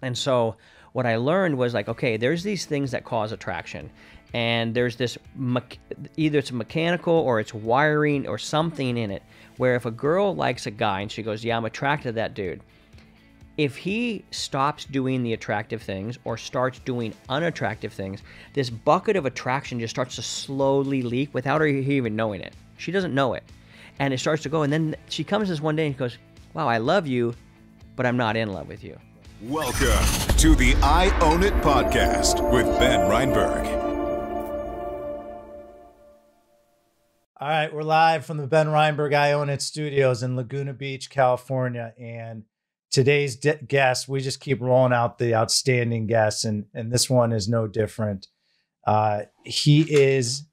And so what I learned was like, okay, there's these things that cause attraction. And there's this, either it's mechanical or it's wiring or something in it, where if a girl likes a guy and she goes, yeah, I'm attracted to that dude. If he stops doing the attractive things or starts doing unattractive things, this bucket of attraction just starts to slowly leak without her even knowing it. She doesn't know it. And it starts to go. And then she comes this one day and goes, wow, I love you, but I'm not in love with you. Welcome to the I Own It podcast with Ben Reinberg. All right, we're live from the Ben Reinberg I Own It studios in Laguna Beach, California. And today's guest, we just keep rolling out the outstanding guests, and this one is no different. He is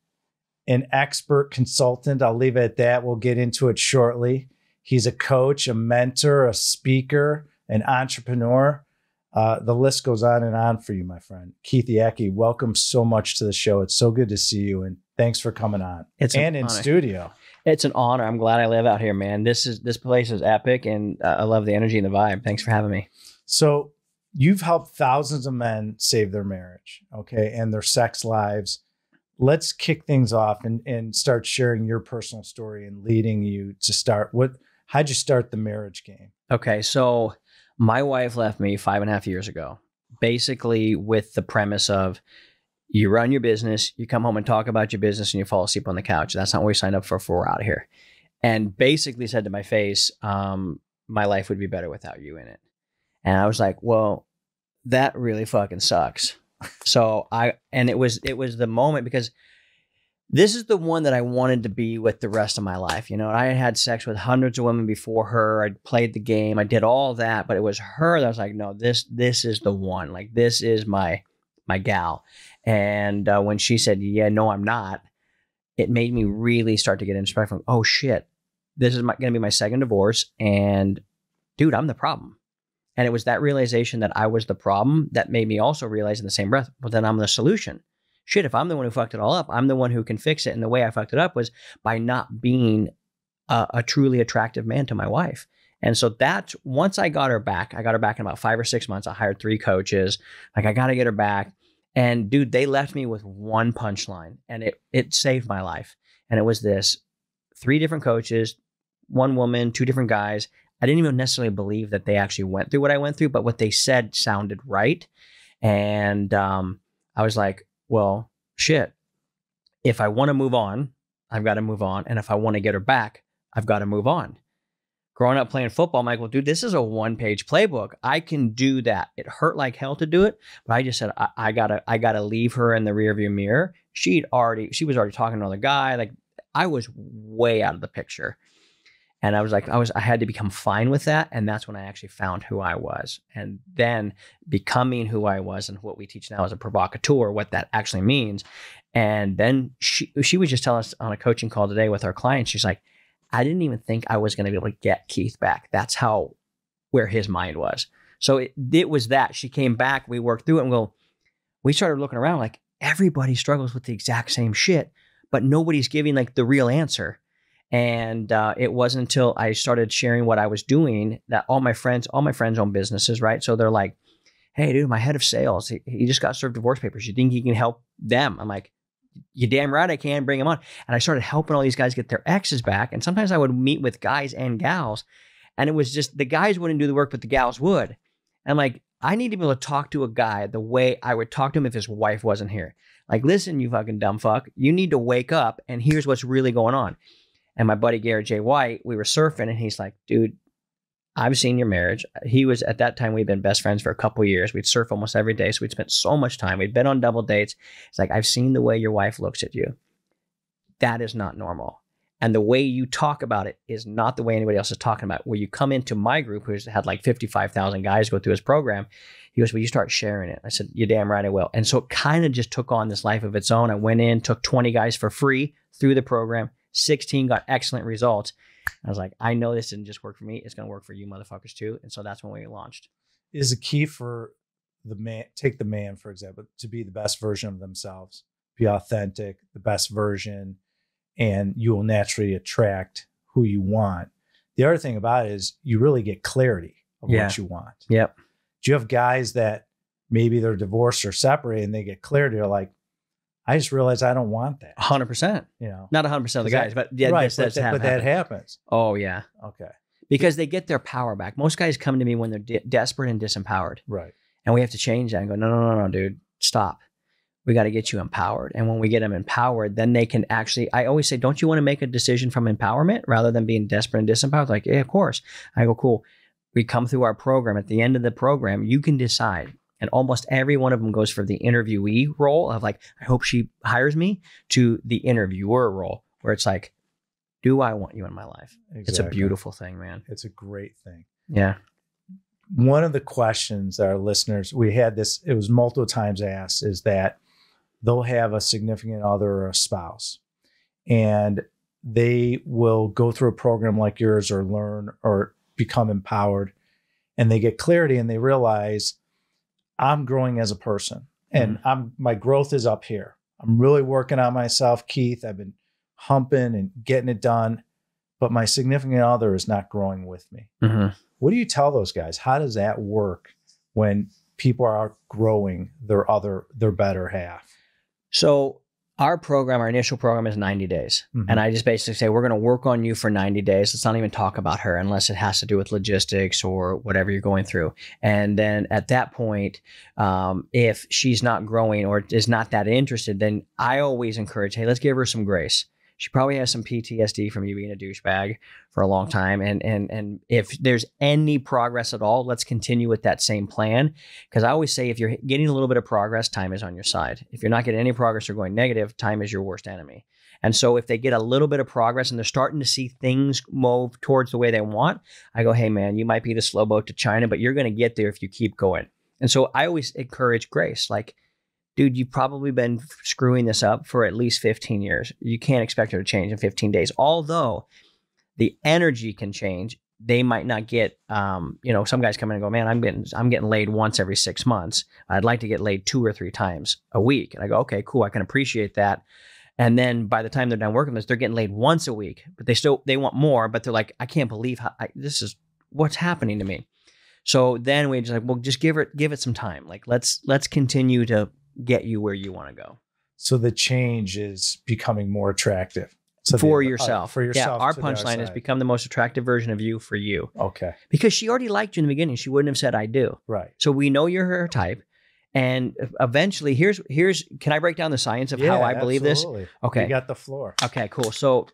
an expert consultant. I'll leave it at that. We'll get into it shortly. He's a coach, a mentor, a speaker, an entrepreneur. The list goes on and on for you, my friend. Keith Yackey, welcome so much to the show. It's so good to see you, and thanks for coming on. In studio. It's an honor. I'm glad I live out here, man. This place is epic, and I love the energy and the vibe. Thanks for having me. So you've helped thousands of men save their marriage, okay, and their sex lives. Let's kick things off and start sharing your personal story and leading you to start. How'd you start the marriage game? Okay, so my wife left me 5.5 years ago, basically with the premise of you run your business, you come home and talk about your business, and you fall asleep on the couch. That's not what we signed up for we're out of here. And basically said to my face, my life would be better without you in it. And I was like, well, that really fucking sucks. And it was the moment, because this is the one that I wanted to be with the rest of my life. You know, I had sex with hundreds of women before her. I played the game. I did all that, but it was her that I was like, no, this is the one. Like, this is my gal. And when she said, yeah, no, I'm not, it made me really start to get inspired from, oh shit, this is going to be my second divorce. And dude, I'm the problem. And it was that realization that I was the problem that made me also realize in the same breath, well, then I'm the solution. Shit, if I'm the one who fucked it all up, I'm the one who can fix it. And the way I fucked it up was by not being a truly attractive man to my wife. And so that's, once I got her back in about 5 or 6 months. I hired 3 coaches. Like, I got to get her back. And dude, they left me with one punchline, and it saved my life. And it was this: 3 different coaches, 1 woman, 2 different guys. I didn't even necessarily believe that they actually went through what I went through, but what they said sounded right. And I was like, well, shit, if I want to move on, I've got to move on. And if I want to get her back, I've got to move on. Growing up playing football, I'm like, well, dude, this is a 1-page playbook. I can do that. It hurt like hell to do it, but I just said, I gotta leave her in the rearview mirror. She was already talking to another guy. Like, I was way out of the picture. And I was like, I had to become fine with that. And that's when I actually found who I was. And then becoming who I was, and what we teach now as a provocateur, what that actually means. And then she was just telling us on a coaching call today with our clients, she's like, I didn't even think I was going to be able to get Keith back. That's where his mind was. So it was that. She came back, we worked through it, and we started looking around like, everybody struggles with the exact same shit, but nobody's giving like the real answer. And it wasn't until I started sharing what I was doing that all my friends own businesses, right? So they're like, hey, dude, my head of sales, he just got served divorce papers. You think he can help them? I'm like, you're damn right I can. Bring him on. And I started helping all these guys get their exes back. And sometimes I would meet with guys and gals, and it was just the guys wouldn't do the work, but the gals would. And I'm like, I need to be able to talk to a guy the way I would talk to him if his wife wasn't here. Like, listen, you fucking dumb fuck, you need to wake up, and here's what's really going on. And my buddy Garrett J. White, we were surfing, and he's like, dude, I've seen your marriage. He was, at that time, we'd been best friends for a couple of years. We'd surf almost every day. So we'd spent so much time. We'd been on double dates. It's like, I've seen the way your wife looks at you. That is not normal. And the way you talk about it is not the way anybody else is talking about it. Where you come into my group, who's had like 55,000 guys go through his program, he goes, well, you start sharing it. I said, you're damn right I will. And so it kind of just took on this life of its own. I went in, took 20 guys for free through the program. 16 got excellent results. I was like, I know this didn't just work for me. It's going to work for you motherfuckers too. And so that's when we launched. Is a key for the man, take the man, for example, to be the best version of themselves, be authentic, the best version, and you will naturally attract who you want. The other thing about it is you really get clarity of what you want. Yep. Do you have guys that maybe they're divorced or separated and they get cleared? They're like, I just realized I don't want that. 100%. You know, Not 100% of the guys, but yeah, right. that's But that happens. Oh yeah. Okay. Because they get their power back. Most guys come to me when they're desperate and disempowered. Right. And we have to change that and go, no, dude, stop. We got to get you empowered. And when we get them empowered, then they can actually, I always say, don't you want to make a decision from empowerment rather than being desperate and disempowered? Like, yeah, of course. I go, cool. We come through our program. At the end of the program, you can decide. And almost every one of them goes for the interviewee role of like, I hope she hires me, to the interviewer role where it's like, do I want you in my life? Exactly. It's a beautiful thing, man. It's a great thing. Yeah. One of the questions that our listeners, we had this, it was multiple times asked, is that they'll have a significant other or a spouse, and they will go through a program like yours or learn or become empowered, and they get clarity and they realize, I'm growing as a person and my growth is up here. I'm really working on myself, Keith. I've been humping and getting it done, but my significant other is not growing with me. What do you tell those guys? How does that work when people are outgrowing their better half? So our program, our initial program is 90 days. And I just basically say, we're going to work on you for 90 days. Let's not even talk about her unless it has to do with logistics or whatever you're going through. And then at that point, if she's not growing or is not that interested, then I always encourage, hey, let's give her some grace. She probably has some PTSD from you being a douchebag for a long time. And if there's any progress at all, let's continue with that same plan. Because I always say, if you're getting a little bit of progress, time is on your side. If you're not getting any progress or going negative, time is your worst enemy. And so if they get a little bit of progress and they're starting to see things move towards the way they want, I go, hey man, you might be the slow boat to China, but you're going to get there if you keep going. And so I always encourage grace. Like, dude, you've probably been screwing this up for at least 15 years. You can't expect her to change in 15 days. Although the energy can change, they might not get, some guys come in and go, man, I'm getting laid once every 6 months. I'd like to get laid 2 or 3 times a week. And I go, okay, cool. I can appreciate that. And then by the time they're done working this, they're getting laid once a week, but they want more, but they're like, I can't believe this is what's happening to me. So then we just like, well, just give it some time. Like, let's continue to get you where you want to go. So the change is becoming more attractive. So for yourself. Yeah, our punchline is become the most attractive version of you for you. Okay. Because she already liked you in the beginning. She wouldn't have said, I do. Right. So we know you're her type. And eventually, here's can I break down the science of how I believe this? Okay. You got the floor. Okay, cool. So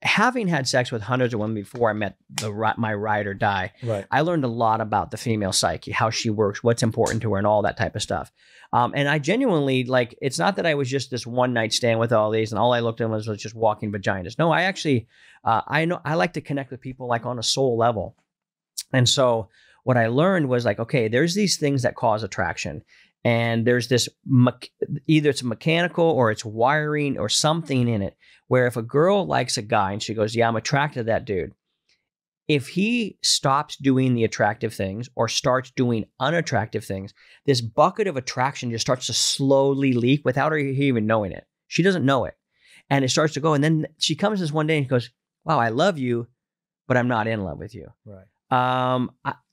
having had sex with hundreds of women before I met my ride or die, right, I learned a lot about the female psyche, how she works, what's important to her, and all that type of stuff. And I genuinely, like, it's not that I was just this one night stand with all these and all I looked at was just walking vaginas. No, I actually, I like to connect with people like on a soul level. And so what I learned was like, okay, there's these things that cause attraction. And there's this, either it's mechanical or it's wiring or something in it, where if a girl likes a guy and she goes, yeah, I'm attracted to that dude. If he stops doing the attractive things or starts doing unattractive things, this bucket of attraction just starts to slowly leak without her even knowing it. She doesn't know it. And it starts to go. And then she comes this one day and goes, wow, I love you, but I'm not in love with you. Right.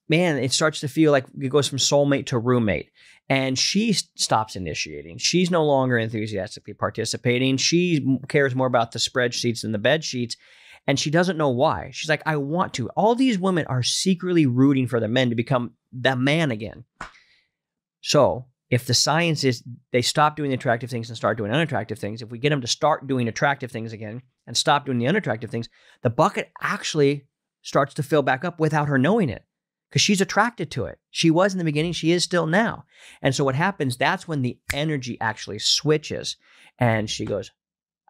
Man, it starts to feel like it goes from soulmate to roommate. And she stops initiating. She's no longer enthusiastically participating. She cares more about the spreadsheets than the bed sheets. And she doesn't know why. She's like, I want to. All these women are secretly rooting for the men to become the man again. So if the science is they stop doing the attractive things and start doing unattractive things, if we get them to start doing attractive things again and stop doing the unattractive things, the bucket actually starts to fill back up without her knowing it. Because she's attracted to it. She was in the beginning. She is still now. And so what happens, that's when the energy actually switches. And she goes,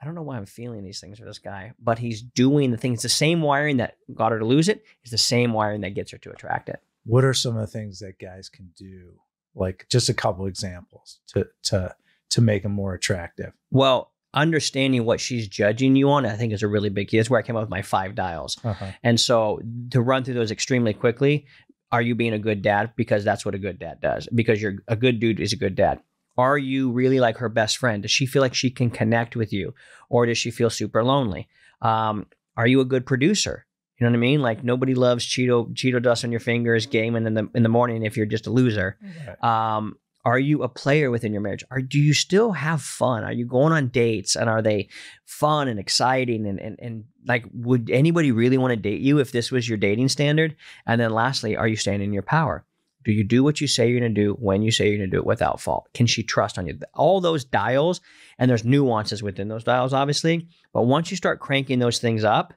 I don't know why I'm feeling these things for this guy, but he's doing the things. The same wiring that got her to lose it is the same wiring that gets her to attract it. What are some of the things that guys can do? Like just a couple examples to make them more attractive. Well, understanding what she's judging you on, I think, is a really big key. That's where I came up with my 5 dials. And so to run through those extremely quickly, are you being a good dad? Because that's what a good dad does. Because you're a good dude is a good dad. Are you really like her best friend? Does she feel like she can connect with you? Or does she feel super lonely? Are you a good producer? You know what I mean? Like nobody loves Cheeto dust on your fingers, gaming in the morning if you're just a loser. Right. Are you a player within your marriage? Or do you still have fun? Are you going on dates and are they fun and exciting? And like, would anybody really want to date you if this was your dating standard? And then lastly, are you staying in your power? Do you do what you say you're going to do when you say you're going to do it without fault? Can she trust on you? All those dials, and there's nuances within those dials, obviously. But once you start cranking those things up,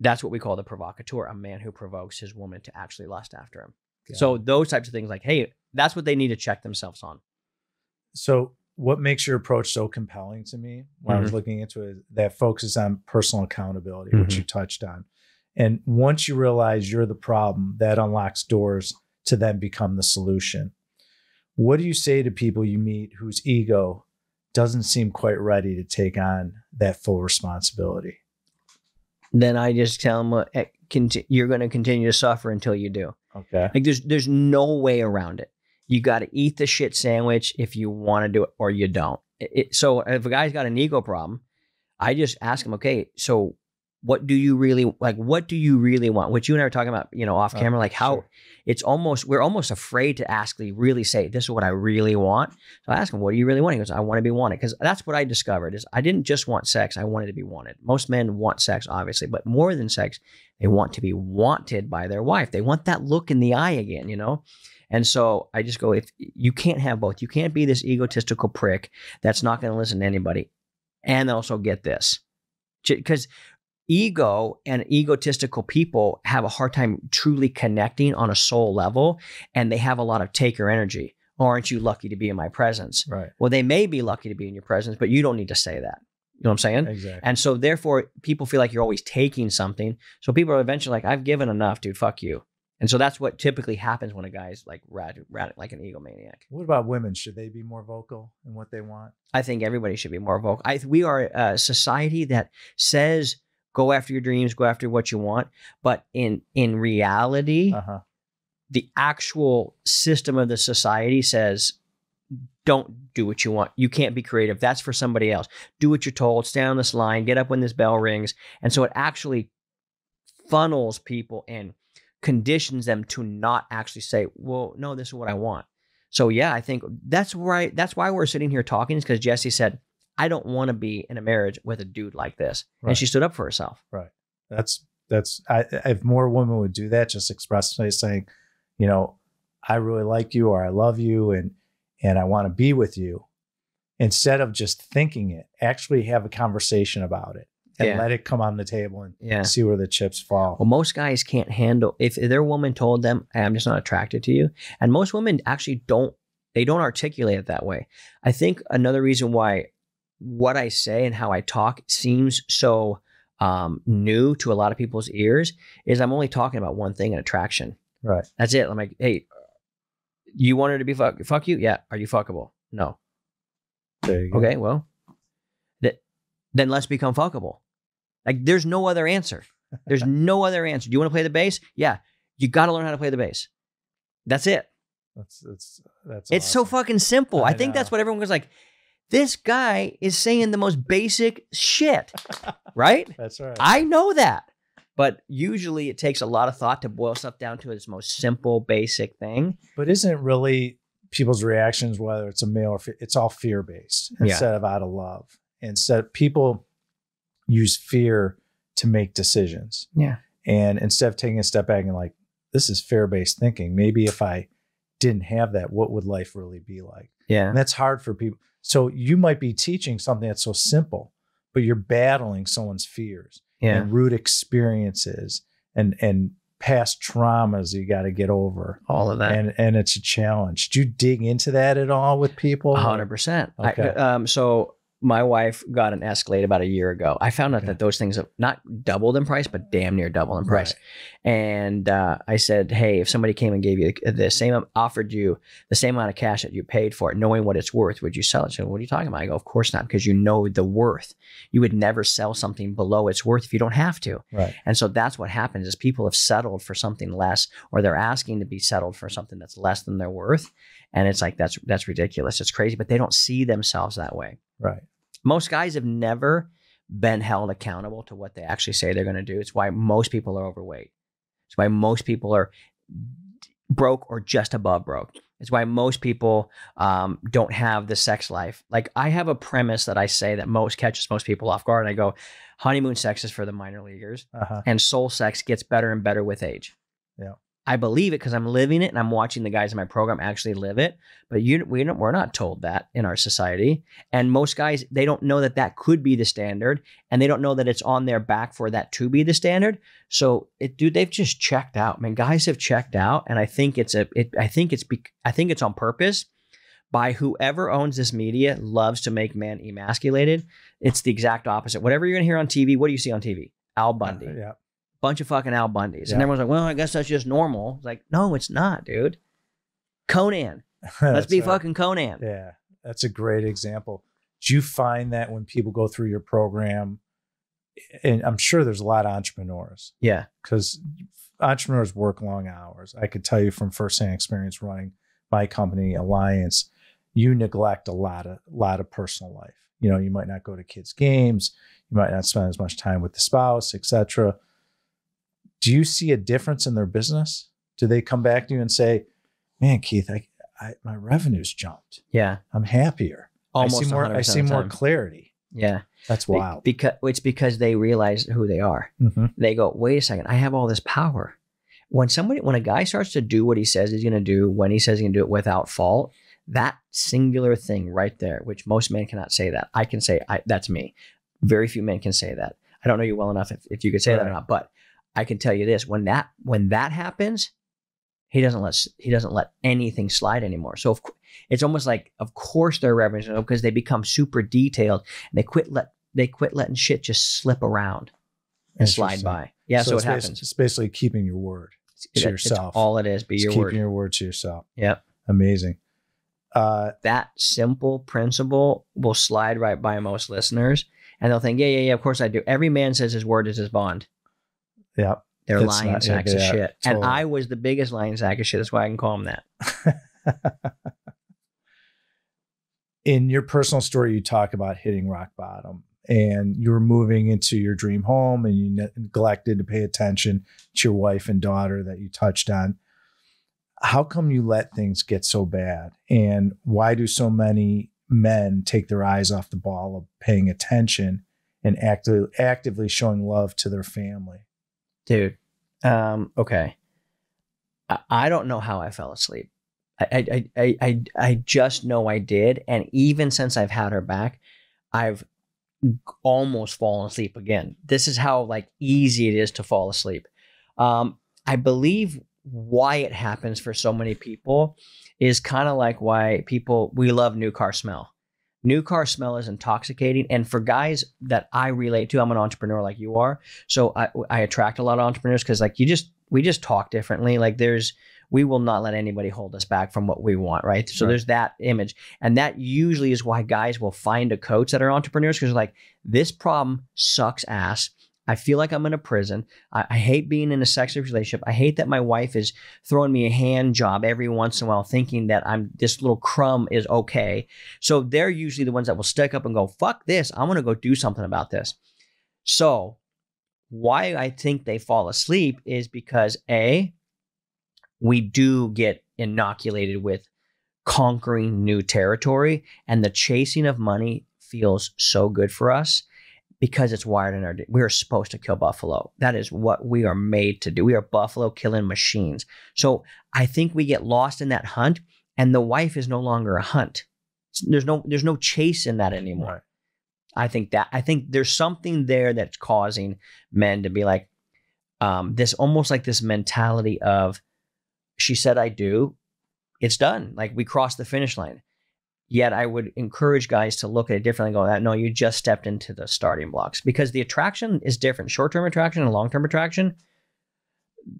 that's what we call the provocateur, a man who provokes his woman to actually lust after him. Yeah. So those types of things like, hey, that's what they need to check themselves on. So what makes your approach so compelling to me when I was looking into it, that focuses on personal accountability, which you touched on. And once you realize you're the problem, that unlocks doors to then become the solution. What do you say to people you meet whose ego doesn't seem quite ready to take on that full responsibility? Then I just tell them, you're going to continue to suffer until you do. Okay. Like there's no way around it. You got to eat the shit sandwich if you want to do it or you don't. So if a guy's got an ego problem, I just ask him, okay, so what do you really like? What do you really want? What you and I were talking about, off camera, like how we're almost afraid to really say, this is what I really want. So I ask him, what do you really want? He goes, I want to be wanted. Because that's what I discovered is I didn't just want sex. I wanted to be wanted. Most men want sex, obviously, but more than sex, they want to be wanted by their wife. They want that look in the eye again, And so I just go, if you can't have both, you can't be this egotistical prick that's not going to listen to anybody and also get this. Because ego and egotistical people have a hard time truly connecting on a soul level, and they have a lot of taker energy. Aren't you lucky to be in my presence? Right. Well, they may be lucky to be in your presence, but you don't need to say that. You know what I'm saying? Exactly. And so therefore, people feel like you're always taking something. So people are eventually like, I've given enough, dude, fuck you. And so that's what typically happens when a guy's like like an egomaniac. What about women? Should they be more vocal in what they want? I think everybody should be more vocal. We are a society that says, go after your dreams, go after what you want. But in reality, the actual system of the society says, don't do what you want. You can't be creative. That's for somebody else. Do what you're told. Stay on this line. Get up when this bell rings. And so it actually funnels people and conditions them to not actually say, well, no, this is what I want. So yeah, I think that's why we're sitting here talking, is because Jessie said, I don't want to be in a marriage with a dude like this. Right. And she stood up for herself. Right. If more women would do that, just expressly saying, I really like you, or I love you, and I want to be with you, instead of just thinking it, actually have a conversation about it and let it come on the table and see where the chips fall. Well, most guys can't handle, if their woman told them, hey, I'm just not attracted to you. And most women actually don't articulate it that way. I think another reason why what I say and how I talk seems so new to a lot of people's ears is I'm only talking about one thing, an attraction. Right. That's it. I'm like, hey, you want her to be fuck you? Yeah. Are you fuckable? No. There you go. Okay. Well, then let's become fuckable. Like there's no other answer. There's no other answer. Do you want to play the bass? Yeah. You got to learn how to play the bass. That's it. That's it's awesome. so fucking simple. I think that's what everyone was like. This guy is saying the most basic shit, right? That's right. I know that. But usually it takes a lot of thought to boil stuff down to its most simple, basic thing. But isn't really people's reactions, whether it's a male or it's all fear-based instead of out of love. Instead, people use fear to make decisions. Yeah. And instead of taking a step back and like, this is fear-based thinking. Maybe if I didn't have that, what would life really be like? Yeah. And that's hard for people. So you might be teaching something that's so simple, but you're battling someone's fears and root experiences and past traumas you got to get over. All of that. And it's a challenge. Do you dig into that at all with people? 100%. Okay. So my wife got an Escalade about a year ago. I found out that those things have not doubled in price, but damn near double in price. Right. And I said, hey, if somebody came and gave you offered you the same amount of cash that you paid for it, knowing what it's worth, would you sell it? She said, what are you talking about? I go, of course not, because you know the worth. You would never sell something below its worth if you don't have to. Right. And so that's what happens is people have settled for something less, or they're asking to be settled for something that's less than their worth. And it's like, that's ridiculous. It's crazy, but they don't see themselves that way. Right. Most guys have never been held accountable to what they actually say they're going to do. It's why most people are overweight. It's why most people are broke or just above broke. It's why most people don't have the sex life. Like, I have a premise that I say that catches most people off guard. And I go, honeymoon sex is for the minor leaguers, and soul sex gets better and better with age. Yeah, I believe it because I'm living it and I'm watching the guys in my program actually live it. But we're not told that in our society. And most guys, they don't know that that could be the standard, and they don't know that it's on their back for that to be the standard. So they've just checked out. Man, guys have checked out, and I think it's on purpose by whoever owns this media loves to make man emasculated. It's the exact opposite. Whatever you're gonna hear on TV, what do you see on TV? Al Bundy. Yeah. Bunch of fucking Al Bundys. Yeah. And everyone's like, well, I guess that's just normal. It's like, no, it's not, dude. Conan. Let's be fucking Conan. Yeah, that's a great example. Do you find that when people go through your program, and I'm sure there's a lot of entrepreneurs. Yeah. Because entrepreneurs work long hours. I could tell you from firsthand experience running my company, Alliance, you neglect a lot of personal life. You know, you might not go to kids' games. You might not spend as much time with the spouse, etc. Do you see a difference in their business? Do they come back to you and say, man, Keith, my revenue's jumped. Yeah. I'm happier. Almost I see more clarity. Yeah. That's wild. It's because they realize who they are. Mm-hmm. They go, wait a second, I have all this power. When a guy starts to do what he says he's going to do, when he says he can do it without fault, that singular thing right there, which most men cannot say that. I can say, that's me. Very few men can say that. I don't know you well enough if you could say that or not, but I can tell you this: when that happens, he doesn't let anything slide anymore. So it's almost like, of course, they're reverent because they become super detailed and they quit letting shit just slip around and slide by. Yeah, so it happens. It's basically keeping your word to yourself. It's all it is. Be your word. Keeping your word to yourself. Yep. Amazing. That simple principle will slide right by most listeners, and they'll think, yeah, of course I do. Every man says his word is his bond. Yeah. They're lying sacks of shit. Totally. And I was the biggest lying sack of shit. That's why I can call them that. In your personal story, you talk about hitting rock bottom, and you were moving into your dream home, and you neglected to pay attention to your wife and daughter that you touched on. How come you let things get so bad? And why do so many men take their eyes off the ball of paying attention and actively showing love to their family? Dude, okay. I don't know how I fell asleep. I just know I did. And even since I've had her back, I've almost fallen asleep again. This is how easy it is to fall asleep. I believe why it happens for so many people is kind of like why we love new car smell. New car smell is intoxicating. And for guys that I relate to, I'm an entrepreneur like you are. So I attract a lot of entrepreneurs because we just talk differently. We will not let anybody hold us back from what we want, right? So there's that image. And that usually is why guys will find a coach that are entrepreneurs, because this problem sucks ass. I feel like I'm in a prison. I hate being in a sexual relationship. I hate that my wife is throwing me a hand job every once in a while, thinking that this little crumb is okay. So they're usually the ones that will stick up and go, fuck this. I'm going to go do something about this. So why I think they fall asleep is because we do get inoculated with conquering new territory, and the chasing of money feels so good for us. Because it's wired in our DNA. We are supposed to kill buffalo. That is what we are made to do. We are buffalo killing machines. So I think we get lost in that hunt, and the wife is no longer a hunt. There's no chase in that anymore. Right. I think there's something there that's causing men to be like this, almost like this mentality of, she said I do, it's done. We crossed the finish line. Yet I would encourage guys to look at it differently and go, no, you just stepped into the starting blocks, because the attraction is different. Short-term attraction and long-term attraction,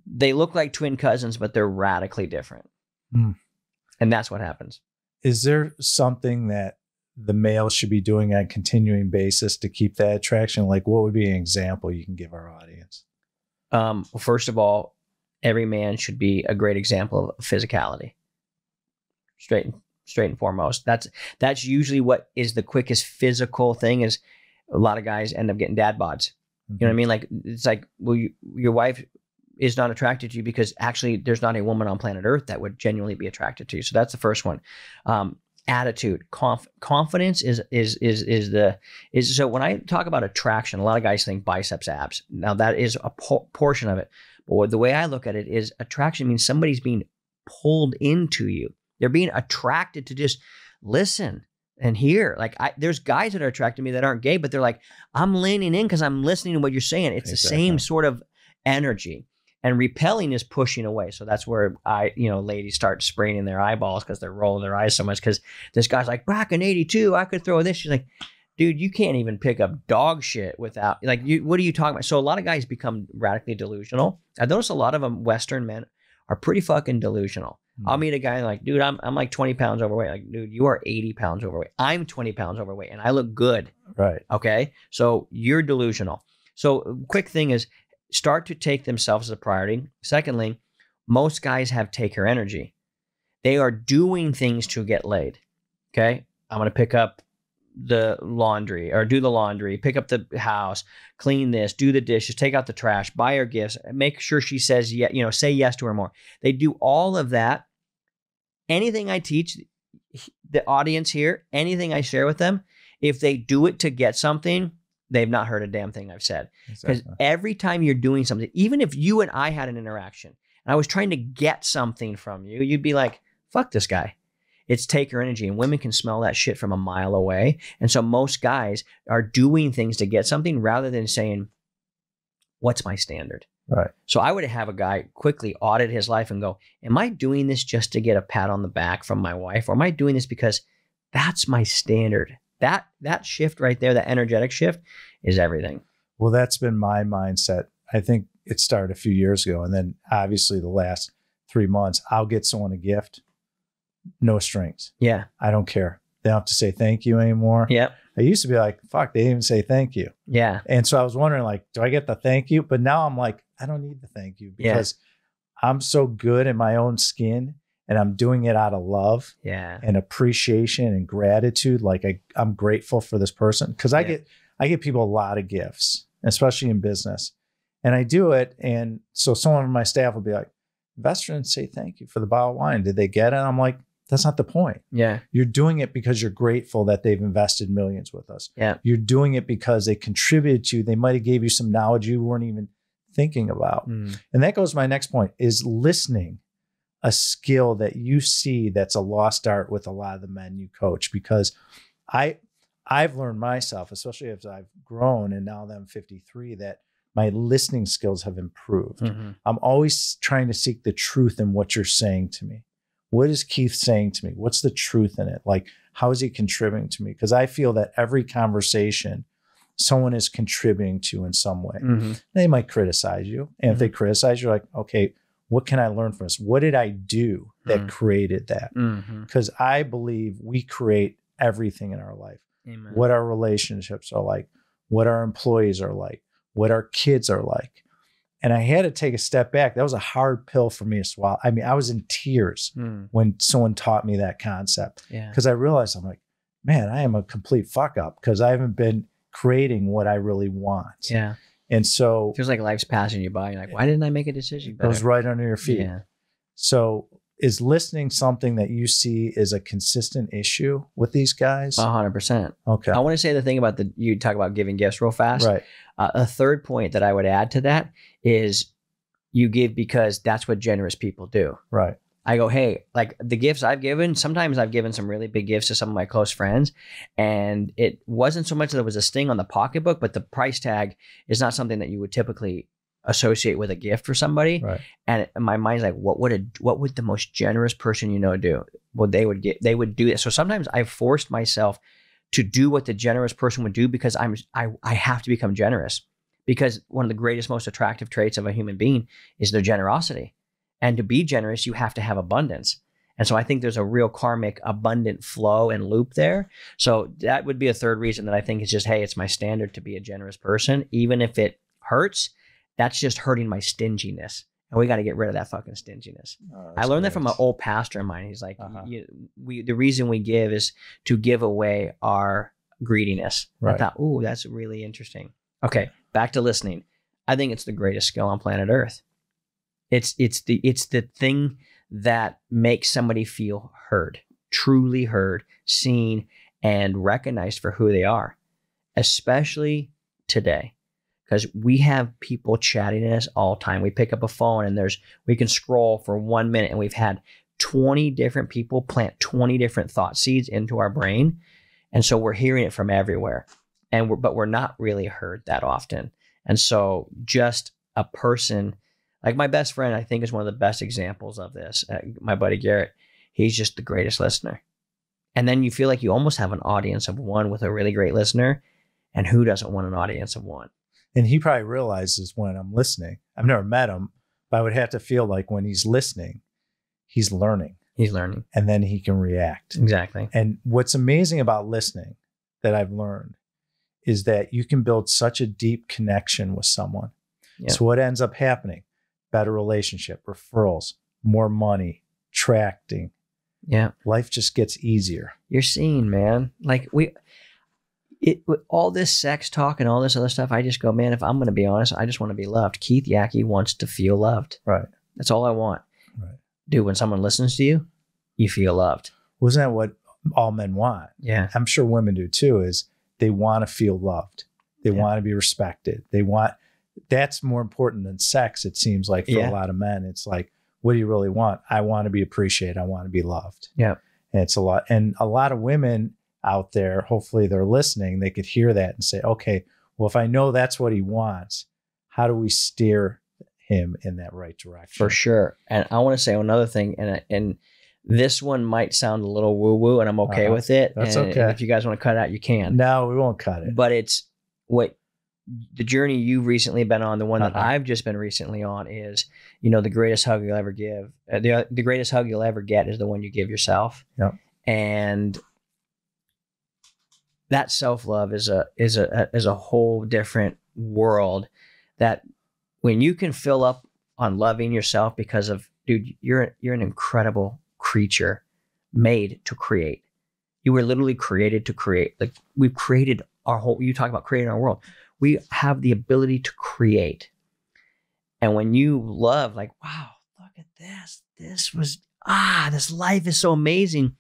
they look like twin cousins, but they're radically different. And that's what happens. Is there something that the male should be doing on a continuing basis to keep that attraction? What would be an example you can give our audience? Well, first of all, every man should be a great example of physicality. Straight and foremost. That's usually what is the quickest physical thing is A lot of guys end up getting dad bods. You know what I mean? Like, it's like, well, your wife is not attracted to you because actually there's not a woman on planet Earth that would genuinely be attracted to you. So that's the first one. Attitude, confidence is so when I talk about attraction, a lot of guys think biceps, abs. Now that is a portion of it. But the way I look at it is attraction means somebody's being pulled into you. They're being attracted to just listen and hear. Like there's guys that are attracted to me that aren't gay, but they're like, I'm leaning in because I'm listening to what you're saying. It's the same sort of energy. And repelling is pushing away. So that's where ladies start spraying in their eyeballs because they're rolling their eyes so much because this guy's like, back in 82, I could throw this. She's like, dude, you can't even pick up dog shit without, like, what are you talking about? So a lot of guys become radically delusional. I notice a lot of them, Western men, are pretty fucking delusional. I'll meet a guy like, dude, I'm like 20 pounds overweight. Like, dude, you are 80 pounds overweight. I'm 20 pounds overweight and I look good. Right. Okay. So you're delusional. So quick thing is start to take themselves as a priority. Secondly, most guys have taker energy. They are doing things to get laid. Okay. I'm going to pick up the laundry or do the laundry, pick up the house, clean this, do the dishes, take out the trash, buy her gifts, make sure she says, yeah, say yes to her more. They do all of that. Anything I teach the audience here, anything I share with them, if they do it to get something, they've not heard a damn thing I've said. Because every time you're doing something, even if you and I had an interaction and I was trying to get something from you, you'd be like, fuck this guy. It's taker energy, and women can smell that shit from a mile away. And so most guys are doing things to get something rather than saying, what's my standard? Right. So I would have a guy quickly audit his life and go, am I doing this just to get a pat on the back from my wife? Or am I doing this because that's my standard? That shift right there, that energetic shift is everything. Well, that's been my mindset. I think it started a few years ago. And then obviously the last 3 months, I'll get someone a gift. No strings. Yeah. I don't care. They don't have to say thank you anymore. Yep. I used to be like, fuck, they didn't even say thank you. Yeah. And so I was wondering, like, do I get the thank you? But now I'm like, I don't need the thank you because I'm so good in my own skin and I'm doing it out of love and appreciation and gratitude. Like I'm grateful for this person because I get people a lot of gifts, especially in business. And I do it. And so someone on my staff will be like, investor didn't say thank you for the bottle of wine. Did they get it? And I'm like, that's not the point. Yeah. You're doing it because you're grateful that they've invested millions with us. Yeah. You're doing it because they contributed to you. They might have gave you some knowledge you weren't even thinking about. And that goes to my next point is listening, a skill that you see that's a lost art with a lot of the men you coach, because I've learned myself, especially as I've grown and now that I'm 53, that my listening skills have improved. I'm always trying to seek the truth in what you're saying to me. What is Keith saying to me? What's the truth in it? Like, how is he contributing to me? Because I feel that every conversation, someone is contributing to in some way. They might criticize you. And if they criticize you, you're like, okay, what can I learn from this? What did I do that created that? Because I believe we create everything in our life. Amen. What our relationships are like, what our employees are like, what our kids are like. And I had to take a step back. That was a hard pill for me to swallow. I mean, I was in tears when someone taught me that concept. Because I realized, I'm like, man, I am a complete fuck up because I haven't been creating what I really want. Yeah. And so it feels like life's passing you by. You're like, why didn't I make a decision? It goes right under your feet. Yeah. So is listening something that you see is a consistent issue with these guys? 100%. Okay. I want to say the thing about you talk about giving gifts real fast. Right. A third point that I would add to that is you give because that's what generous people do. Right. I go, hey, like the gifts I've given, sometimes I've given some really big gifts to some of my close friends. And it wasn't so much that there was a sting on the pocketbook, but the price tag is not something that you would typically associate with a gift for somebody. Right. And my mind's like, what would the most generous person do? Well, they would do it. So sometimes I forced myself to do what the generous person would do because I have to become generous, because one of the greatest, most attractive traits of a human being is their generosity. And to be generous, you have to have abundance. And so I think there's a real karmic abundant flow and loop there. So that would be a third reason that I think is just, hey, it's my standard to be a generous person. Even if it hurts, that's just hurting my stinginess. And we got to get rid of that fucking stinginess. I learned that from an old pastor of mine. He's like, the reason we give is to give away our greediness. Right. I thought, ooh, that's really interesting. Okay, back to listening. I think it's the greatest skill on planet Earth. It's the thing that makes somebody feel heard, truly heard, seen, and recognized for who they are, especially today. Because we have people chatting to us all the time. We pick up a phone and we can scroll for 1 minute and we've had 20 different people plant 20 different thought seeds into our brain. And so we're hearing it from everywhere. But we're not really heard that often. And so just a person, like my best friend, I think is one of the best examples of this. My buddy Garrett, he's just the greatest listener. And then you feel like you almost have an audience of one with a really great listener. And who doesn't want an audience of one? And he probably realizes when I'm listening. I've never met him, but I would have to feel like when he's listening, he's learning. He's learning. And then he can react. Exactly. And what's amazing about listening that I've learned is that you can build such a deep connection with someone. Yep. So what ends up happening? Better relationship, referrals, more money, attracting. Yeah. Life just gets easier. You're seeing, man. Like with all this sex talk and all this other stuff, I just go, man, if I'm going to be honest, I just want to be loved. Keith Yackey wants to feel loved. Right. That's all I want. Right. Dude, when someone listens to you, you feel loved. Wasn't that what all men want? Yeah. I'm sure women do too, is they want to feel loved. They want to be respected. That's more important than sex, it seems like, for a lot of men. It's like, what do you really want? I want to be appreciated. I want to be loved. Yeah. And it's a lot. And a lot of women out there, hopefully they're listening, they could hear that and say, okay, well, if I know that's what he wants, how do we steer him in that right direction? For sure. And I want to say another thing, and this one might sound a little woo-woo, and I'm okay with it. That's and okay. If you guys want to cut it out, you can. No, we won't cut it. But it's what the journey you've recently been on, the one that I've just been recently on is, the greatest hug you'll ever give. The greatest hug you'll ever get is the one you give yourself. Yep. And that self-love is a whole different world, that when you can fill up on loving yourself because of, dude, you're an incredible creature made to create. You were literally created to create. Like, we've created you talk about creating our world. We have the ability to create. And when you love, like, wow, look at this. This life is so amazing.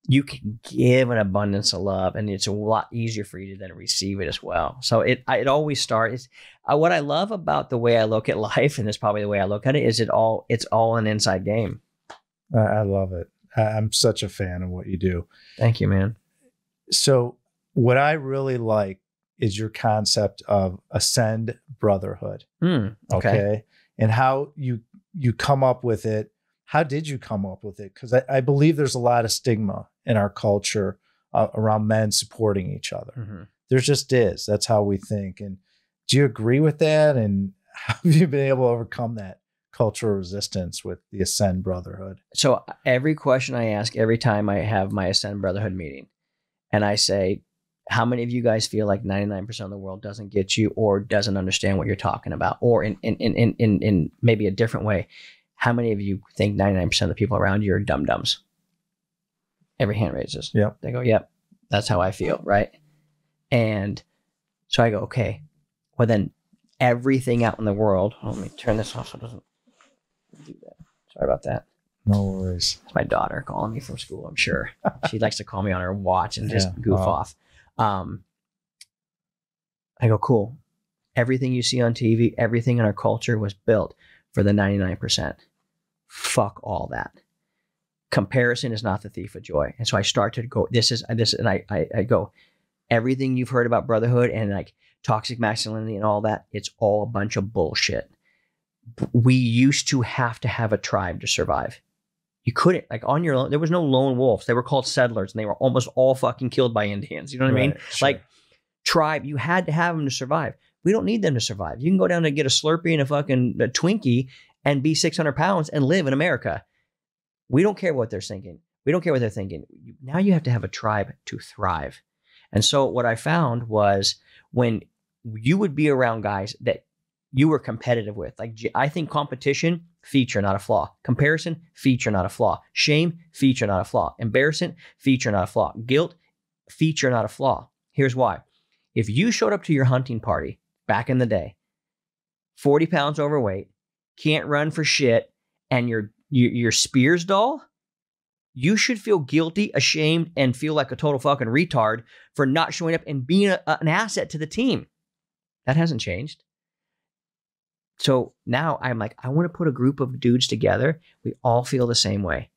You can give an abundance of love, and it's a lot easier for you to then receive it as well. So it always starts. What I love about the way I look at life, and it's probably the way I look at it, is it's all an inside game. I love it. I'm such a fan of what you do. Thank you, man. So what I really like is your concept of ascend brotherhood. Okay. And how you come up with it. How did you come up with it? Because I believe there's a lot of stigma in our culture around men supporting each other. Mm-hmm. There just is. That's how we think. And do you agree with that? And how have you been able to overcome that cultural resistance with the Ascend Brotherhood? So every question I ask every time I have my Ascend Brotherhood meeting, and I say, how many of you guys feel like 99% of the world doesn't get you or doesn't understand what you're talking about? Or in maybe a different way, how many of you think 99% of the people around you are dum-dums? Every hand raises. Yep. They go, yep, that's how I feel, right? And so I go, okay, well then everything out in the world, let me turn this off so it doesn't do that. Sorry about that. No worries. It's my daughter calling me from school, I'm sure. She likes to call me on her watch and just goof off. I go, cool. Everything you see on TV, everything in our culture was built for the 99%. Fuck all that. Comparison is not the thief of joy. And so I start to go, and I go, everything you've heard about brotherhood and like toxic masculinity and all that, it's all a bunch of bullshit. We used to have a tribe to survive. You couldn't, like, on your own. There was no lone wolves. They were called settlers, and they were almost all fucking killed by Indians. You know what I mean? Sure. Like, tribe, you had to have them to survive. We don't need them to survive. You can go down and get a Slurpee and a Twinkie and be 600 pounds and live in America. We don't care what they're thinking. We don't care what they're thinking. Now you have to have a tribe to thrive. And so what I found was when you would be around guys that you were competitive with, like, I think competition, feature, not a flaw. Comparison, feature, not a flaw. Shame, feature, not a flaw. Embarrassment, feature, not a flaw. Guilt, feature, not a flaw. Here's why. If you showed up to your hunting party back in the day, 40 pounds overweight, can't run for shit, and your spear's dull, you should feel guilty, ashamed, and feel like a total fucking retard for not showing up and being an asset to the team. That hasn't changed. So now I'm like, I want to put a group of dudes together. We all feel the same way.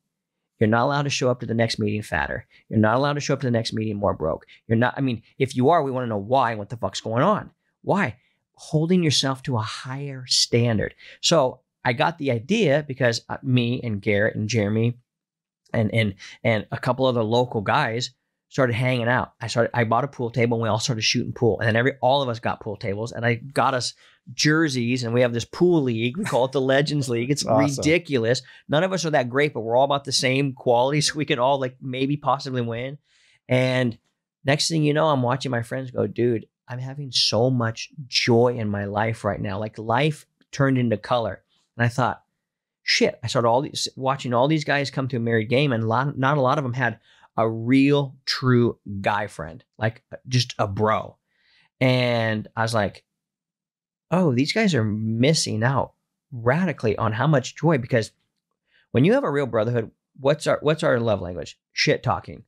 You're not allowed to show up to the next meeting fatter. You're not allowed to show up to the next meeting more broke. You're not, I mean, if you are, we want to know why and what the fuck's going on. Why? Holding yourself to a higher standard. So I got the idea because me and Garrett and Jeremy and a couple other local guys started hanging out. I bought a pool table and we all started shooting pool. And then all of us got pool tables, and I got us jerseys, and we have this pool league. We call it the Legends League. It's awesome. Ridiculous. None of us are that great, but we're all about the same quality, so we can all like maybe possibly win. And next thing you know, I'm watching my friends go, dude, I'm having so much joy in my life right now. Like life turned into color. And I thought, shit, I started watching all these guys come to a married game, and not a lot of them had a real, true guy friend, like just a bro. And I was like, oh, these guys are missing out radically on how much joy, because when you have a real brotherhood, what's our love language? Shit talking.